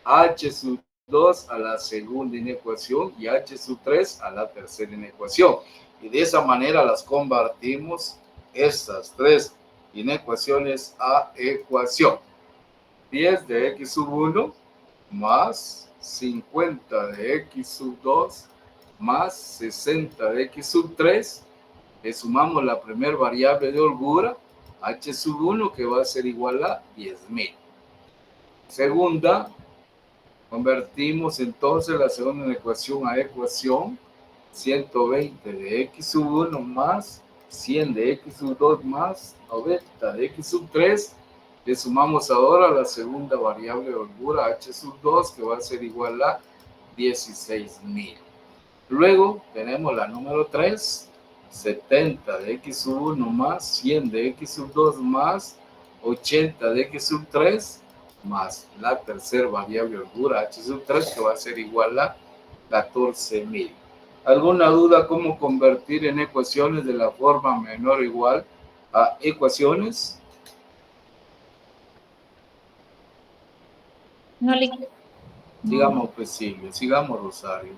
H sub 2 a la segunda inecuación y H sub 3 a la tercera inecuación. Y de esa manera las convertimos, estas 3 inecuaciones, a ecuación. 10 de x sub 1 más 50 de x sub 2 más 60 de x sub 3. Le sumamos la primera variable de holgura, h sub 1, que va a ser igual a 10.000. Segunda, convertimos entonces la segunda ecuación a ecuación. 120 de x sub 1 más 100 de x sub 2 más 90 de x sub 3. Le sumamos ahora la segunda variable de holgura, h sub 2, que va a ser igual a 16.000. Luego tenemos la número 3, 70 de x sub 1 más 100 de x sub 2 más 80 de x sub 3 más la tercera variable de holgura, h sub 3, que va a ser igual a 14.000. ¿Alguna duda cómo convertir en ecuaciones de la forma menor o igual a ecuaciones? No le... Sigamos, pues Silvia, sigamos, Rosario.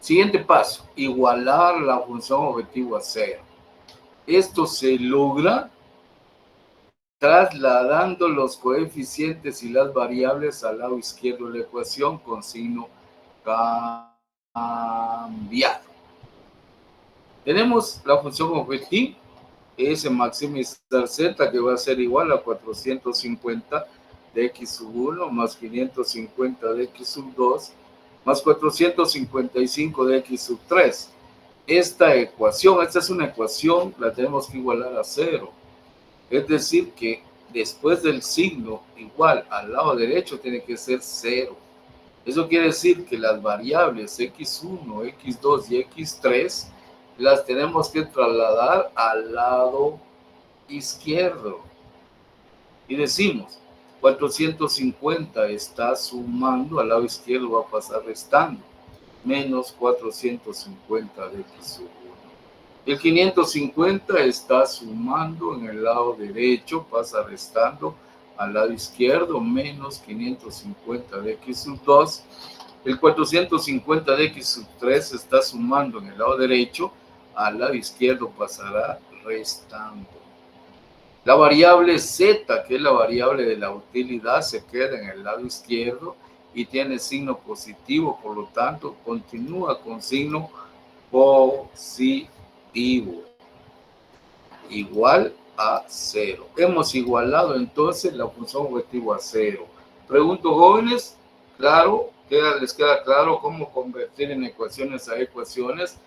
Siguiente paso: igualar la función objetivo a 0. Esto se logra trasladando los coeficientes y las variables al lado izquierdo de la ecuación con signo cambiado. Tenemos la función objetivo, es maximizar z, que va a ser igual a 450 de x sub 1 más 550 de x sub 2 más 455 de x sub 3. Esta es una ecuación, la tenemos que igualar a 0. Es decir, que después del signo igual al lado derecho tiene que ser 0. Eso quiere decir que las variables x1, x2 y x3 las tenemos que trasladar al lado izquierdo. Y decimos, 450 está sumando, al lado izquierdo va a pasar restando, menos 450 de x sub 1. El 550 está sumando en el lado derecho, pasa restando al lado izquierdo, menos 550 de x sub 2. El 450 de x sub 3 está sumando en el lado derecho, al lado izquierdo pasará restando. La variable z, que es la variable de la utilidad, se queda en el lado izquierdo y tiene signo positivo, por lo tanto, continúa con signo positivo, igual a 0. Hemos igualado entonces la función objetivo a 0. Pregunto, jóvenes, claro, ¿les queda claro cómo convertir en ecuaciones a ecuaciones?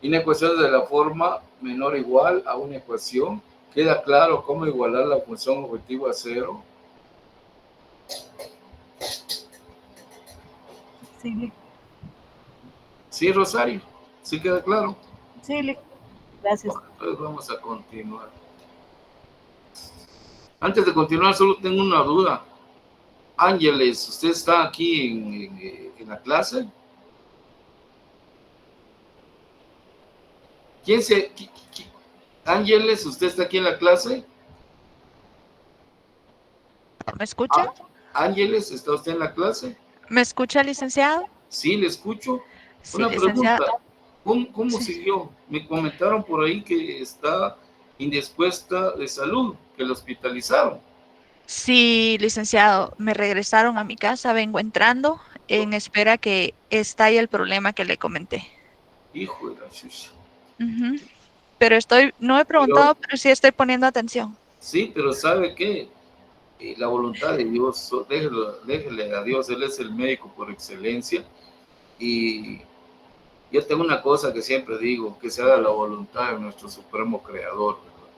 Inecuaciones de la forma menor o igual a una ecuación. ¿Queda claro cómo igualar la función objetivo a 0? Sí, Sí, Rosario, ¿sí queda claro? sí, gracias. Entonces vamos a continuar. Antes de continuar, solo tengo una duda. Ángeles, ¿usted está aquí en la clase? Ángeles, ¿usted está aquí en la clase? ¿Me escucha? Ángeles, ¿está usted en la clase? ¿Me escucha, licenciado? Sí, le escucho. Sí, Una licenciado. pregunta. ¿Cómo Sí. siguió? Me comentaron por ahí que está indispuesta de salud, que la hospitalizaron. Sí, licenciado, me regresaron a mi casa, vengo entrando en espera que estalle el problema que le comenté. Hijo de la chucha. Ujú. Pero no he preguntado, pero sí estoy poniendo atención. Sí, pero ¿sabe qué? La voluntad de Dios, déjele a Dios, Él es el médico por excelencia. Y yo tengo una cosa que siempre digo, que se haga la voluntad de nuestro supremo creador, ¿verdad?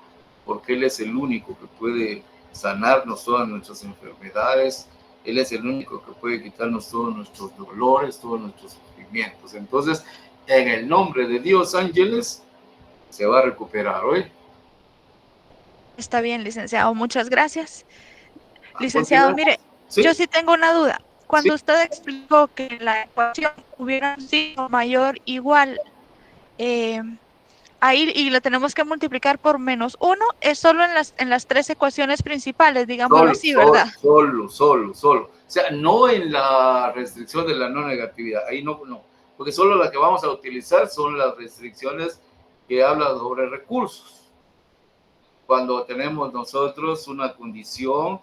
Porque Él es el único que puede sanarnos todas nuestras enfermedades, Él es el único que puede quitarnos todos nuestros dolores, todos nuestros sufrimientos. Entonces, en el nombre de Dios, Ángeles, se va a recuperar hoy. Está bien, licenciado, muchas gracias. Licenciado, mire, ¿Sí? yo sí tengo una duda. Cuando Sí. usted explicó que la ecuación hubiera sido mayor igual, ahí y lo tenemos que multiplicar por -1, es solo en las tres ecuaciones principales, digámoslo así, ¿verdad? Solo. O sea, no en la restricción de la no negatividad. Ahí no. Porque solo la que vamos a utilizar son las restricciones que hablan sobre recursos. Cuando tenemos nosotros una condición,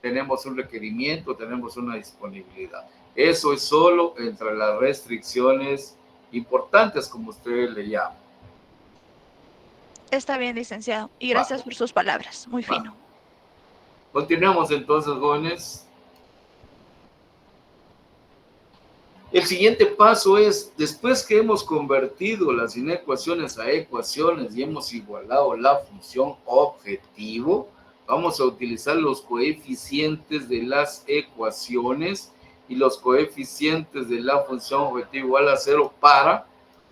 tenemos un requerimiento, tenemos una disponibilidad. Eso es solo entre las restricciones importantes, como ustedes le llaman. Está bien, licenciado. Y gracias por sus palabras. Muy fino. Continuamos entonces, jóvenes. El siguiente paso es, después que hemos convertido las inecuaciones a ecuaciones y hemos igualado la función objetivo, vamos a utilizar los coeficientes de las ecuaciones y los coeficientes de la función objetivo igual a 0 para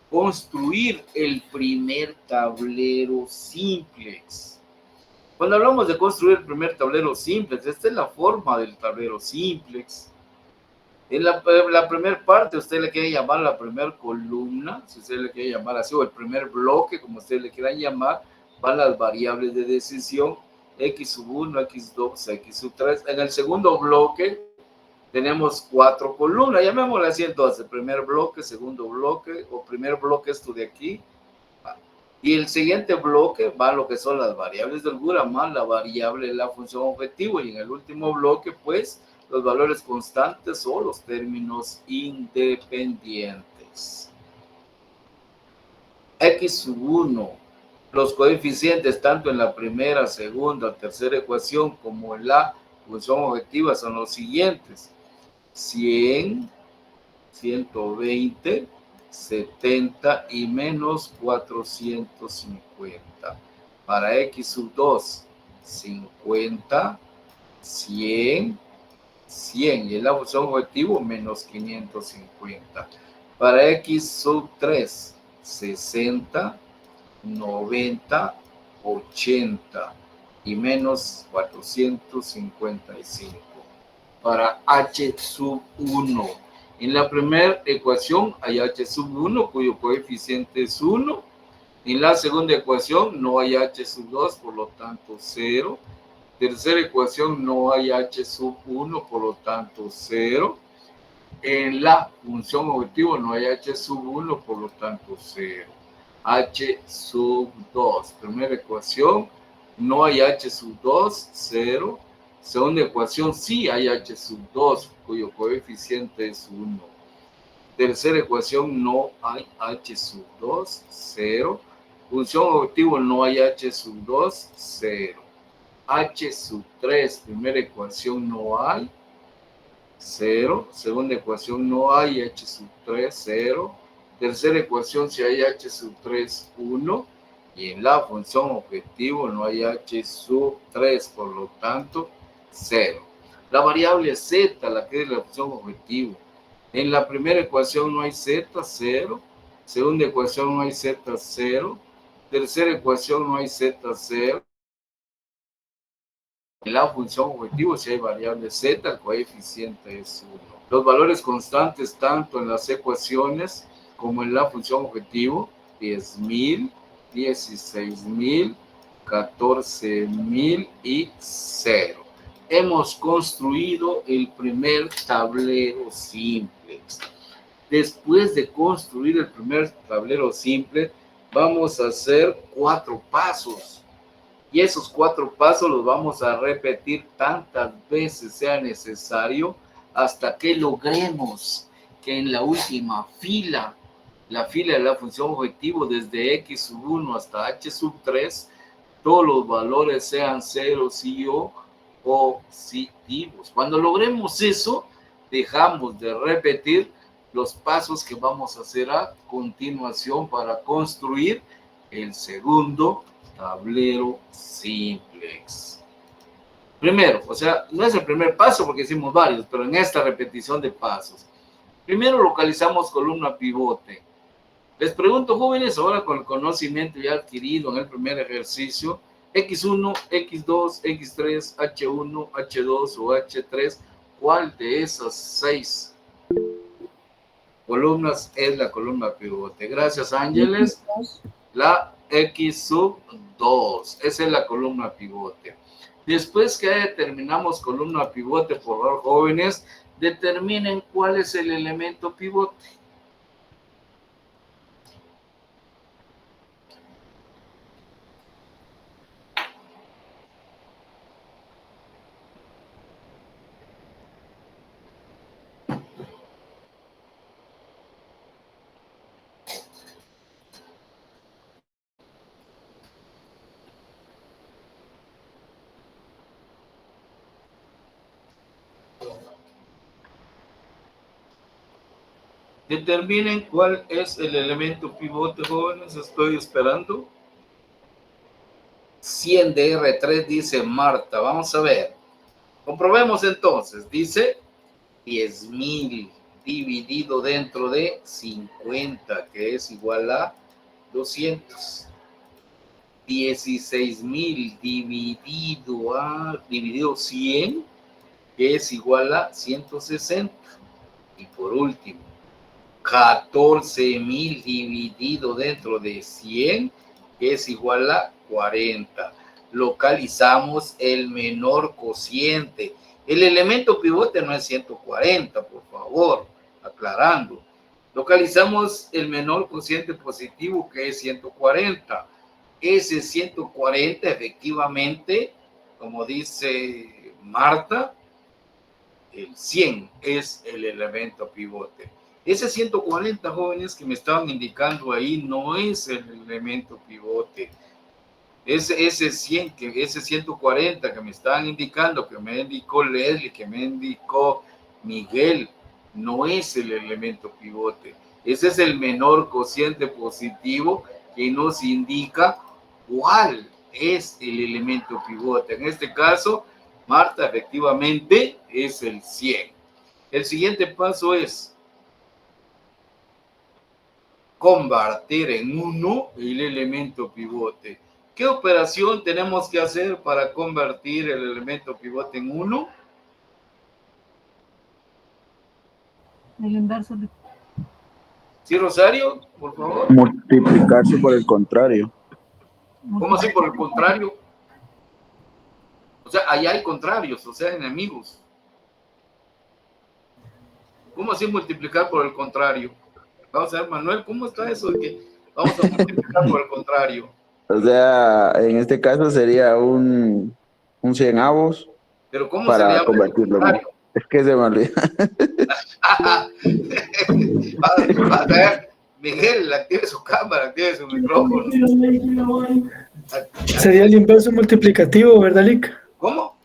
construir el primer tablero simplex. Cuando hablamos de construir el primer tablero simplex, esta es la forma del tablero simplex. En la primera parte, usted le quiere llamar la primera columna, si usted le quiere llamar así, o el primer bloque, como usted le quiera llamar, van las variables de decisión, x sub 1, x2, x sub 3. En el segundo bloque tenemos 4 columnas, llamémosle así entonces, primer bloque, segundo bloque, o primer bloque esto de aquí, y el siguiente bloque va a lo que son las variables de holgura más la variable de la función objetivo, y en el último bloque, pues, los valores constantes o los términos independientes. X sub 1 Los coeficientes tanto en la primera, segunda, tercera ecuación como en la función objetiva son los siguientes. 100, 120, 70 y menos 450. Para x sub 2, 50, 100, 100. Y en la función objetivo, menos 550. Para x sub 3, 60, 90, 80 y menos 455. Para h sub 1. En la primera ecuación hay h sub 1 cuyo coeficiente es 1. En la segunda ecuación no hay h sub 2, por lo tanto 0. Tercera ecuación no hay h sub 1, por lo tanto 0. En la función objetivo no hay h sub 1, por lo tanto 0. H sub 2. Primera ecuación, no hay H sub 2, 0. Segunda ecuación, sí hay H sub 2, cuyo coeficiente es 1. Tercera ecuación, no hay H sub 2, 0. Función objetivo, no hay H sub 2, 0. H sub 3, primera ecuación, no hay, 0. Segunda ecuación, no hay H sub 3, 0. Tercera ecuación, si hay h sub 3, 1. Y en la función objetivo no hay h sub 3, por lo tanto, 0. La variable z, la que es la función objetivo. En la primera ecuación no hay z, 0. Segunda ecuación no hay z, 0. Tercera ecuación no hay z, 0. En la función objetivo, si hay variable z, el coeficiente es 1. Los valores constantes, tanto en las ecuaciones como en la función objetivo, 10.000, 16.000, 14.000 y 0. Hemos construido el primer tablero simple. Después de construir el primer tablero simple, vamos a hacer 4 pasos. Y esos 4 pasos los vamos a repetir tantas veces sea necesario hasta que logremos que en la última fila, la fila de la función objetivo desde x sub 1 hasta h sub 3, todos los valores sean ceros y o positivos. Cuando logremos eso, dejamos de repetir los pasos que vamos a hacer a continuación para construir el segundo tablero simplex. Primero, o sea, no es el primer paso porque hicimos varios, pero en esta repetición de pasos. Primero localizamos columna pivote. Les pregunto, jóvenes, ahora con el conocimiento ya adquirido en el primer ejercicio, X1, X2, X3, H1, H2 o H3, ¿cuál de esas 6 columnas es la columna pivote? Gracias, Ángeles. La X sub 2, esa es la columna pivote. Después que determinamos columna pivote, por favor, jóvenes, determinen cuál es el elemento pivote. Determinen cuál es el elemento pivote, jóvenes. Estoy esperando. 100 de R3, dice Marta. Vamos a ver. Comprobemos entonces. Dice 10.000 dividido dentro de 50, que es igual a 200. 16.000 dividido 100, que es igual a 160. Y por último, 14.000 dividido dentro de 100, que es igual a 40. Localizamos el menor cociente. El elemento pivote no es 140, por favor, aclarando. Localizamos el menor cociente positivo, que es 140. Ese 140, efectivamente, como dice Marta, el 100 es el elemento pivote. Ese 140, jóvenes, que me estaban indicando ahí, no es el elemento pivote. ese 100, ese 140 que me estaban indicando, que me indicó Leslie, que me indicó Miguel, no es el elemento pivote. Ese es el menor cociente positivo que nos indica cuál es el elemento pivote. En este caso, Marta, efectivamente es el 100. El siguiente paso es convertir en 1 el elemento pivote. ¿Qué operación tenemos que hacer para convertir el elemento pivote en 1? El inverso de... ¿Sí, Rosario? Por favor. Multiplicarse por el contrario. ¿Cómo así por el contrario? O sea, allá hay contrarios, o sea, enemigos. ¿Cómo así multiplicar por el contrario? Vamos a ver, Manuel, ¿cómo está eso de que vamos a multiplicar por el contrario? O sea, en este caso sería un 100avos Pero ¿cómo se le para llama el convertirlo. contrario? Es que se me olvida. Va a ver, Miguel, active su cámara, active su micrófono. Sería el inverso multiplicativo, ¿verdad, Lick? ¿Cómo?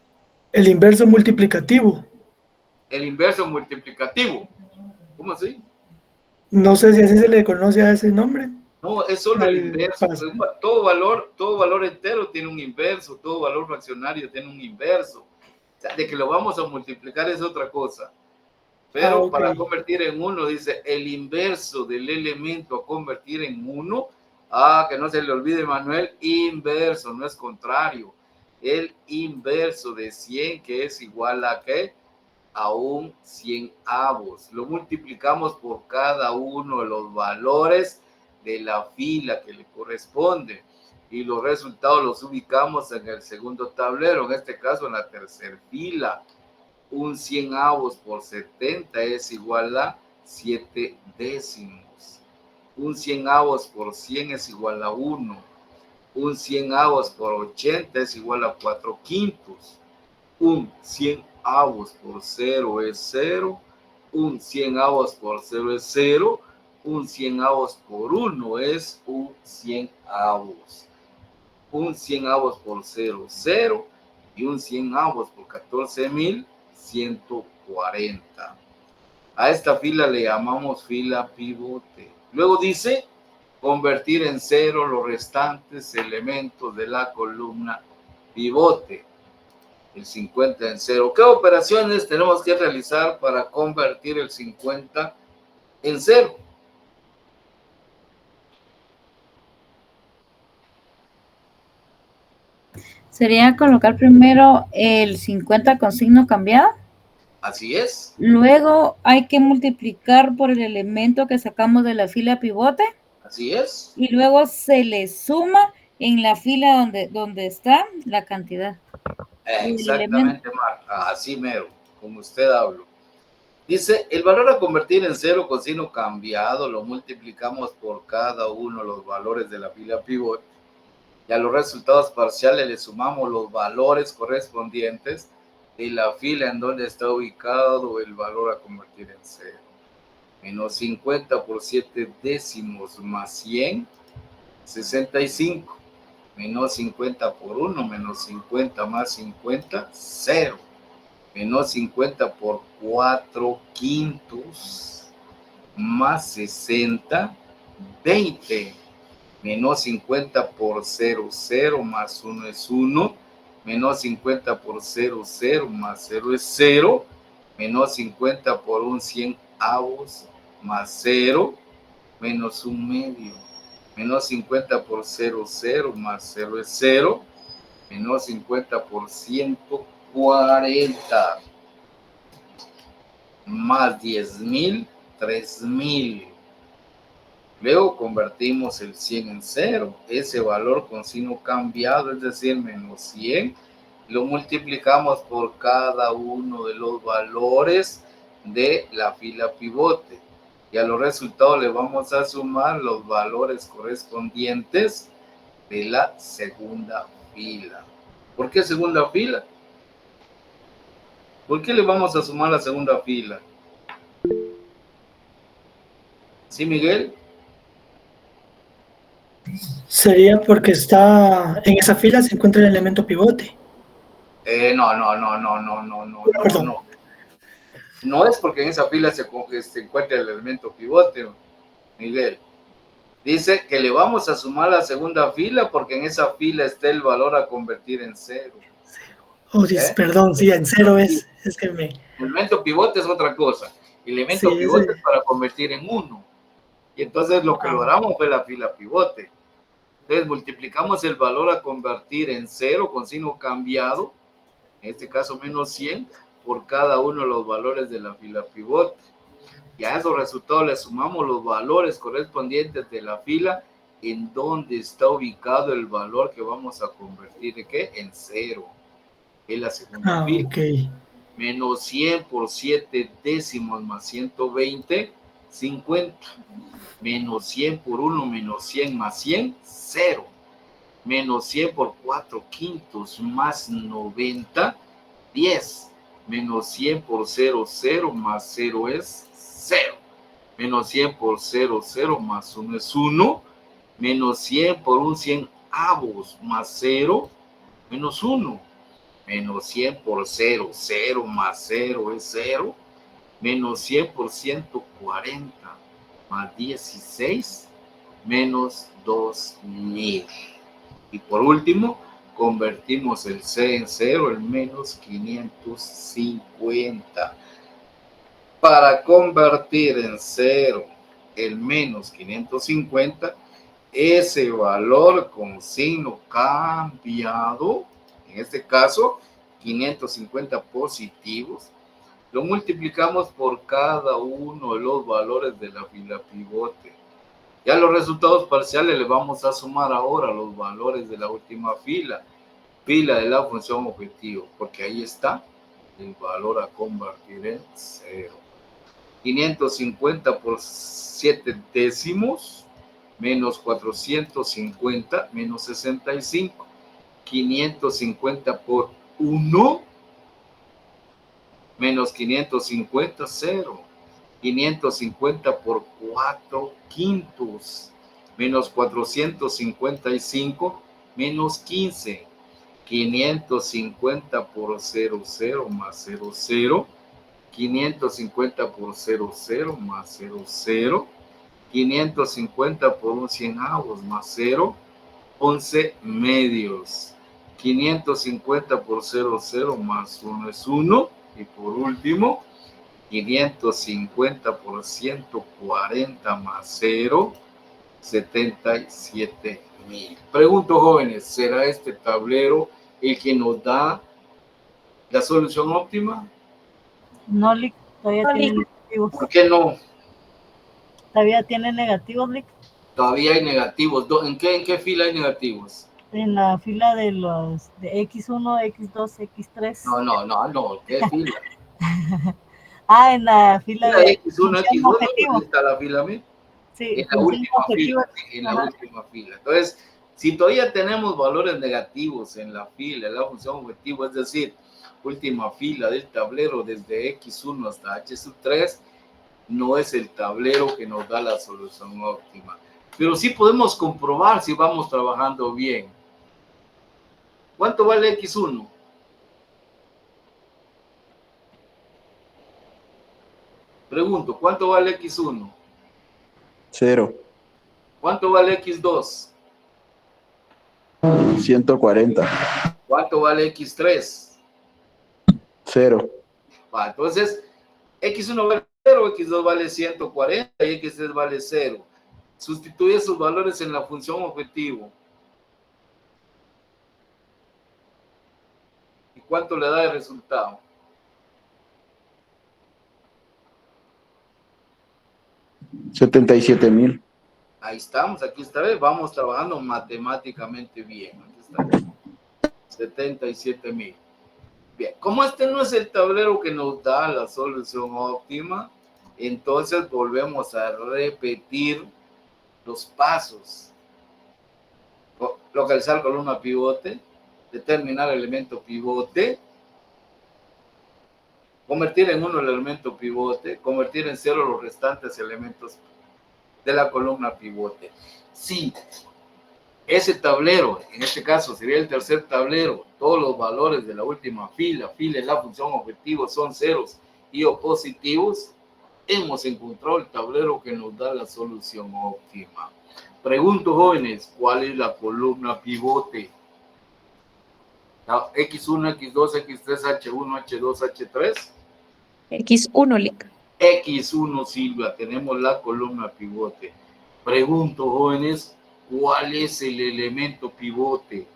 El inverso multiplicativo. El inverso multiplicativo. ¿Cómo así? No sé si así se le conoce a ese nombre. No, es solo el inverso. Todo valor entero tiene un inverso, todo valor fraccionario tiene un inverso. O sea, de que lo vamos a multiplicar es otra cosa. Pero okay, para convertir en 1, dice el inverso del elemento a convertir en 1. Que no se le olvide, Manuel, inverso, no es contrario. El inverso de 100, que es igual a ¿qué? A un 100avos. Lo multiplicamos por cada uno de los valores de la fila que le corresponde. Y los resultados los ubicamos en el segundo tablero, en este caso en la tercera fila. Un 100avos por 70 es igual a 7 décimos. Un 100avos por 100 es igual a 1. Un 100avos por 80 es igual a 4 quintos. Un 100avos por 0 es 0. Un 100avos por 0 es 0. Un 100avos por 1 es un 100avos. Un 100avos por 0, 0. Y un 100avos por 14,140. A esta fila le llamamos fila pivote. Luego dice convertir en 0 los restantes elementos de la columna pivote. El 50 en 0. ¿Qué operaciones tenemos que realizar para convertir el 50 en 0? Sería colocar primero el 50 con signo cambiado. Así es. Luego hay que multiplicar por el elemento que sacamos de la fila pivote. Así es. Y luego se le suma en la fila donde está la cantidad. Exactamente, Marta. Así mero, como usted habló. Dice, el valor a convertir en 0 con signo cambiado lo multiplicamos por cada uno de los valores de la fila pivote. Y a los resultados parciales le sumamos los valores correspondientes de la fila en donde está ubicado el valor a convertir en 0. Menos 50 por 7 décimos más 100, 65. Menos 50 por 1, menos 50 más 50, 0. Menos 50 por 4 quintos más 60, 20. Menos 50 por 0, 0 más 1 es 1. Menos 50 por 0, 0 más 0 es 0. Menos 50 por un 100avos más 0. Menos un medio. Menos 50 por 0, 0 más 0 es 0. Menos 50 por 140. Más 10,000, 3,000. Luego convertimos el 100 en 0. Ese valor con signo cambiado, es decir, menos 100, lo multiplicamos por cada uno de los valores de la fila pivote. Y a los resultados le vamos a sumar los valores correspondientes de la segunda fila. ¿Por qué segunda fila? ¿Por qué le vamos a sumar la segunda fila? ¿Sí, Miguel? Sería porque está en esa fila se encuentra el elemento pivote. Perdón. No. No es porque en esa fila se encuentra el elemento pivote, Miguel. Dice que le vamos a sumar la segunda fila porque en esa fila está el valor a convertir en cero. Oh, perdón, sí, en cero es que me... El elemento pivote es otra cosa. El elemento pivote es para convertir en 1. Y entonces lo que logramos fue la fila pivote. Entonces multiplicamos el valor a convertir en 0 con signo cambiado, en este caso menos 100, por cada uno de los valores de la fila pivote. Y a esos resultados le sumamos los valores correspondientes de la fila en donde está ubicado el valor que vamos a convertir ¿de qué? En 0. Es la segunda fila. Okay. Menos 100 por 7 décimos más 120, 50. Menos 100 por 1 menos 100 más 100, 0. Menos 100 por 4 quintos más 90, 10. Menos 100 por 0, 0 más 0 es 0. Menos 100 por 0, 0 más 1 es 1. Menos 100 por un 100 avos más 0, menos 1. Menos 100 por 0, 0 más 0 es 0. Menos 100 por 140 más 16, menos 2000. Y por último, convertimos el C en 0, el menos 550. Para convertir en 0 el menos 550, ese valor con signo cambiado, en este caso 550 positivos, lo multiplicamos por cada uno de los valores de la fila pivote. Ya los resultados parciales le vamos a sumar ahora los valores de la última fila de la función objetivo, porque ahí está el valor a convertir en 0. 550 por 7 décimos, menos 450, menos 65. 550 por 1, menos 550, 0. 550 por 4 quintos, menos 455, menos 15. 550 por 0, 0 más 0, 0. 550 por 0, 0 más 0, 0. 550 por un 100 avos más 0, 11 medios. 550 por 0, 0 más 1 es 1. Y por último, 550 por 140 más 0, 77,000. Pregunto, jóvenes, ¿será este tablero el que nos da la solución óptima? No, Lick, todavía tiene negativos. ¿Por qué no? Todavía tiene negativos, Lick. Todavía hay negativos. ¿En qué fila hay negativos? En la fila de los de X1, X2, X3. No. ¿Qué fila? En la fila de X1, X2, ¿dónde está la fila? Sí, en la última fila. En la última fila. Entonces, si todavía tenemos valores negativos en la fila, en la función objetivo, es decir, última fila del tablero desde X1 hasta H3, no es el tablero que nos da la solución óptima. Pero sí podemos comprobar si vamos trabajando bien. ¿Cuánto vale X1? Pregunto, ¿cuánto vale X1? 0. ¿Cuánto vale X2? 140. ¿Cuánto vale X3? 0. Entonces, X1 vale 0, X2 vale 140 y X3 vale 0. Sustituye esos valores en la función objetivo. ¿Y cuánto le da el resultado? $77,000. Ahí estamos, aquí está, vamos trabajando matemáticamente bien. Aquí está, 77,000. Bien, como este no es el tablero que nos da la solución óptima, entonces volvemos a repetir los pasos. Localizar columna pivote, determinar elemento pivote, convertir en 1 el elemento pivote, convertir en 0 los restantes elementos de la columna pivote. Sí, Ese tablero, en este caso sería el tercer tablero, todos los valores de la última fila es la función objetivo, son ceros y o positivos, hemos encontrado el tablero que nos da la solución óptima. Pregunto, jóvenes, ¿cuál es la columna pivote? X1, X2, X3, H1, H2, H3. X1, Lic. X1, Silvia, tenemos la columna pivote. Pregunto, jóvenes, ¿cuál es el elemento pivote?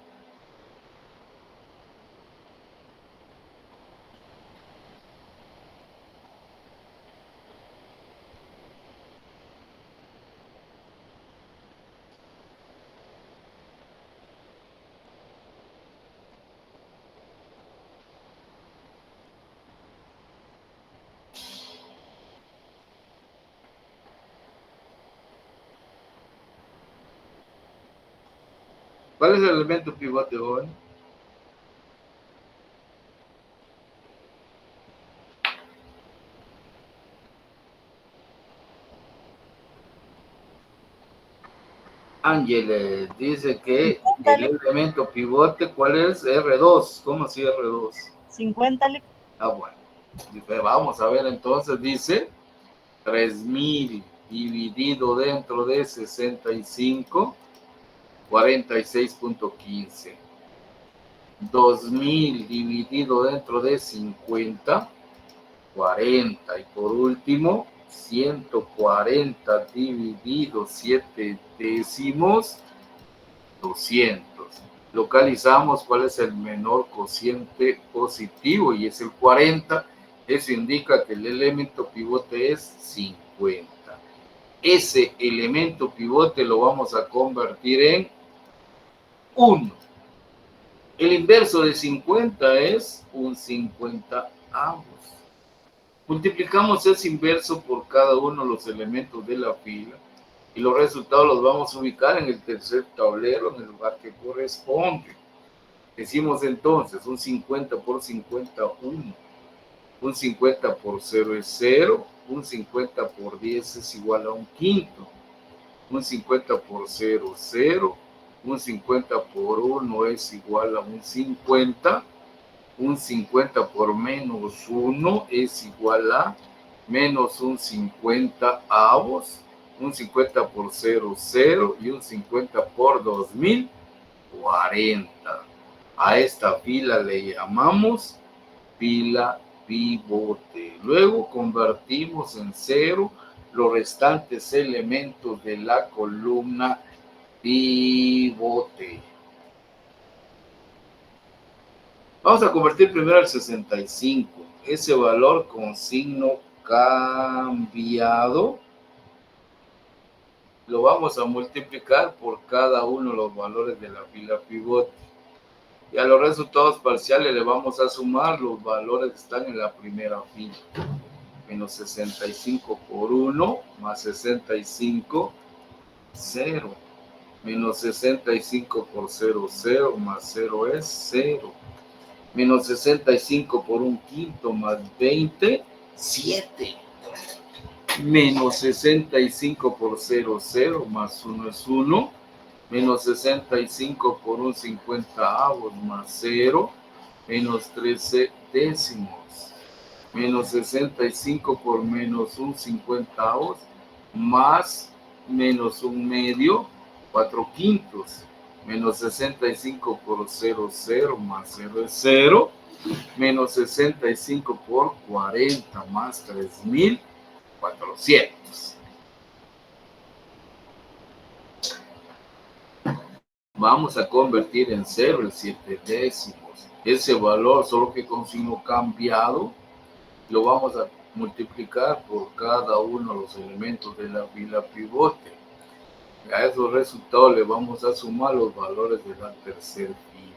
¿Cuál es el elemento pivote, joven? Ángeles dice que el elemento pivote, ¿cuál es? R2. ¿Cómo así R2? 50, Lic. Ah, bueno. Vamos a ver entonces, dice 3000 dividido dentro de 65, 46.15. 2000 dividido dentro de 50, 40. Y por último, 140 dividido 7 décimos, 200. Localizamos cuál es el menor cociente positivo y es el 40. Eso indica que el elemento pivote es 50. Ese elemento pivote lo vamos a convertir en 1. El inverso de 50 es un 50 avos. Multiplicamos ese inverso por cada uno de los elementos de la fila y los resultados los vamos a ubicar en el tercer tablero, en el lugar que corresponde. Decimos entonces, un 50 por 50, 1. Un 50 por 0 es 0. Un 50 por 10 es igual a un quinto. Un 50 por 0, 0. Un 50 por 1 es igual a un 50. Un 50 por menos 1 es igual a menos un 50 avos. Un 50 por 0, 0. Y un 50 por 2000, 40. A esta fila le llamamos fila pivote. Luego convertimos en 0 los restantes elementos de la columna pivote. Vamos a convertir primero el 65. Ese valor con signo cambiado lo vamos a multiplicar por cada uno de los valores de la fila pivote. Y a los resultados parciales le vamos a sumar los valores que están en la primera fila. Menos 65 por 1 más 65, 0. Menos 65 por 0, 0 más 0 es 0. Menos 65 por un quinto más 20, 7. Menos 65 por 0, 0 más 1 es 1. Menos 65 por un 50avos más 0, menos 13 décimos. Menos 65 por menos un 50avos más menos un medio, 4 quintos. Menos 65 por 0, 0 más 0 es 0. Menos 65 por 40 más 3400. Vamos a convertir en 0 el 7 décimos. Ese valor, solo que con signo cambiado, lo vamos a multiplicar por cada uno de los elementos de la fila pivote. A esos resultados le vamos a sumar los valores de la tercera fila.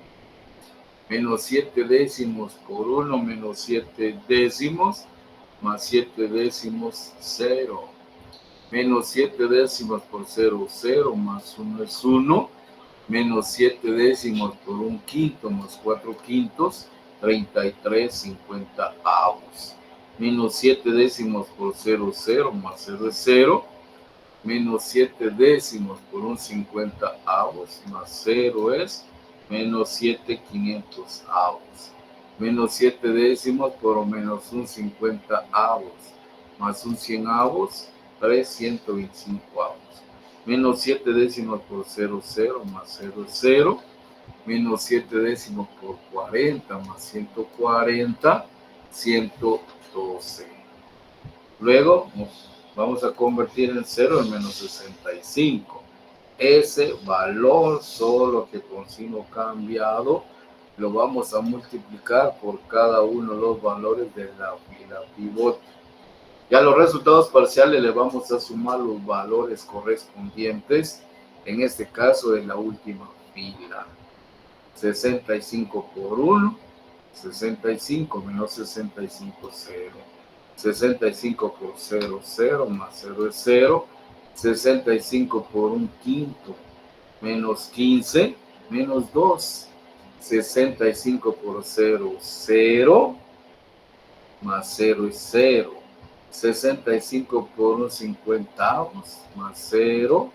Menos 7 décimos por 1, menos 7 décimos, más 7 décimos, 0. Menos 7 décimos por 0, 0, más 1 es 1. Menos 7 décimos por un quinto más 4 quintos, 33 50avos. Menos 7 décimos por 0, 0 más 0 es 0. menos 7 décimos por un 50avos, más 0 es menos 7 500avos. Menos 7 décimos por menos un 50avos, más un 100avos, 325avos. Menos 7 décimos por 0, 0, más 0 es 0. Menos 7 décimos por 40, más 140, 112. Luego vamos a convertir en 0 el menos 65. Ese valor, solo que con signo cambiado, lo vamos a multiplicar por cada uno de los valores de la fila pivote. Ya los resultados parciales le vamos a sumar los valores correspondientes, en este caso de la última fila. 65 por 1, 65 menos 65, 0. 65 por 0, 0, más 0 es 0. 65 por un quinto, menos 15, menos 2. 65 por 0, 0, más 0 es 0. 65 por un 50avos, más 0,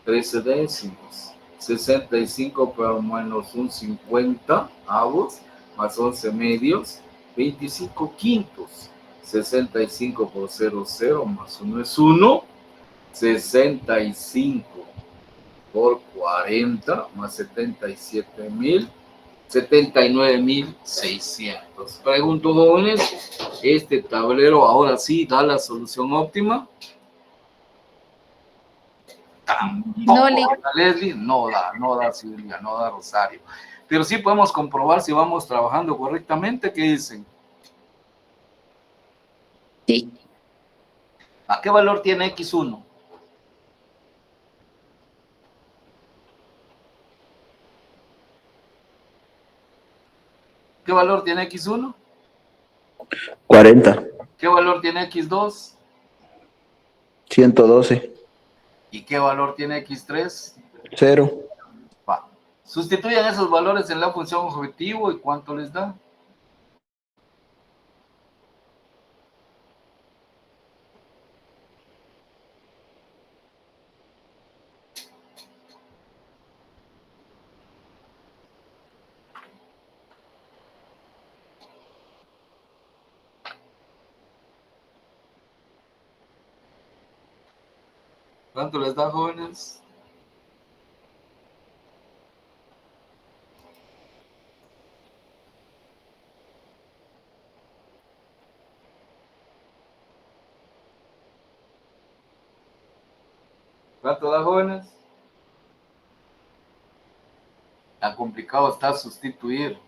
13 décimos. 65 por menos un 50avos, más 11 medios, 25 quintos. 65 por 0, 0, más 1 es 1. 65 por 40, más 79.600. Pregunto, jóvenes, ¿este tablero ahora sí da la solución óptima? No, Lick. Leslie, no da Silvia, no da Rosario. Pero sí podemos comprobar si vamos trabajando correctamente. ¿Qué dicen? Sí. ¿A qué valor tiene X1? ¿Qué valor tiene X1? 40. ¿Qué valor tiene X2? 112. ¿Y qué valor tiene X3? 0. Va. Sustituyan esos valores en la función objetivo y ¿cuánto les da? ¿Cuánto les da, jóvenes? ¿Cuánto da, jóvenes? Tan complicado está sustituir.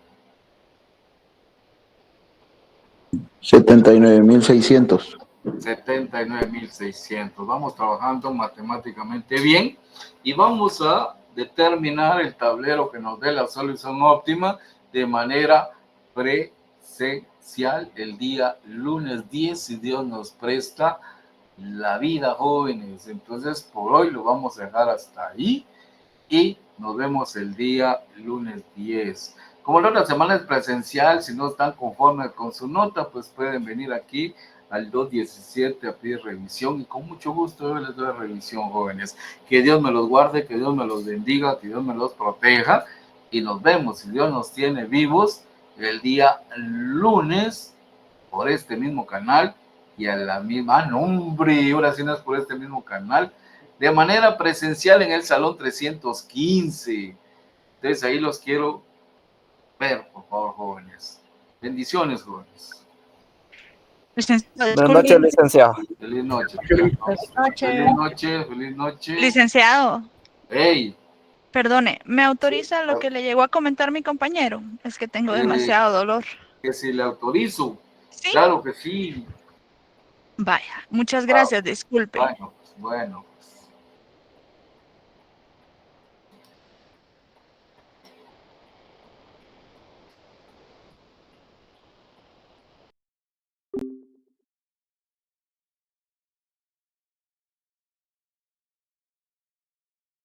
79.600. 79.600. Vamos trabajando matemáticamente bien y vamos a determinar el tablero que nos dé la solución óptima de manera presencial el día lunes 10, si Dios nos presta la vida, jóvenes. Entonces, por hoy lo vamos a dejar hasta ahí y nos vemos el día lunes 10. Como la otra semana es presencial, si no están conformes con su nota, pues pueden venir aquí al 217 a pedir revisión y con mucho gusto yo les doy revisión, jóvenes. Que Dios me los guarde, que Dios me los bendiga, que Dios me los proteja y nos vemos, si Dios nos tiene vivos, el día lunes por este mismo canal y a la misma, nombre, ahora sí no es por este mismo canal, de manera presencial en el salón 315. Entonces ahí los quiero ver, por favor, jóvenes. Bendiciones, jóvenes. Licenciado, Buenas noches, licenciado. Feliz noche. Feliz noche. Feliz noche, feliz noche. Licenciado, Hey, perdone, ¿me autoriza lo que le llegó a comentar mi compañero? Es que tengo demasiado dolor. que si le autorizo. ¿Sí? Claro que sí. Vaya, muchas gracias, disculpe. Bueno.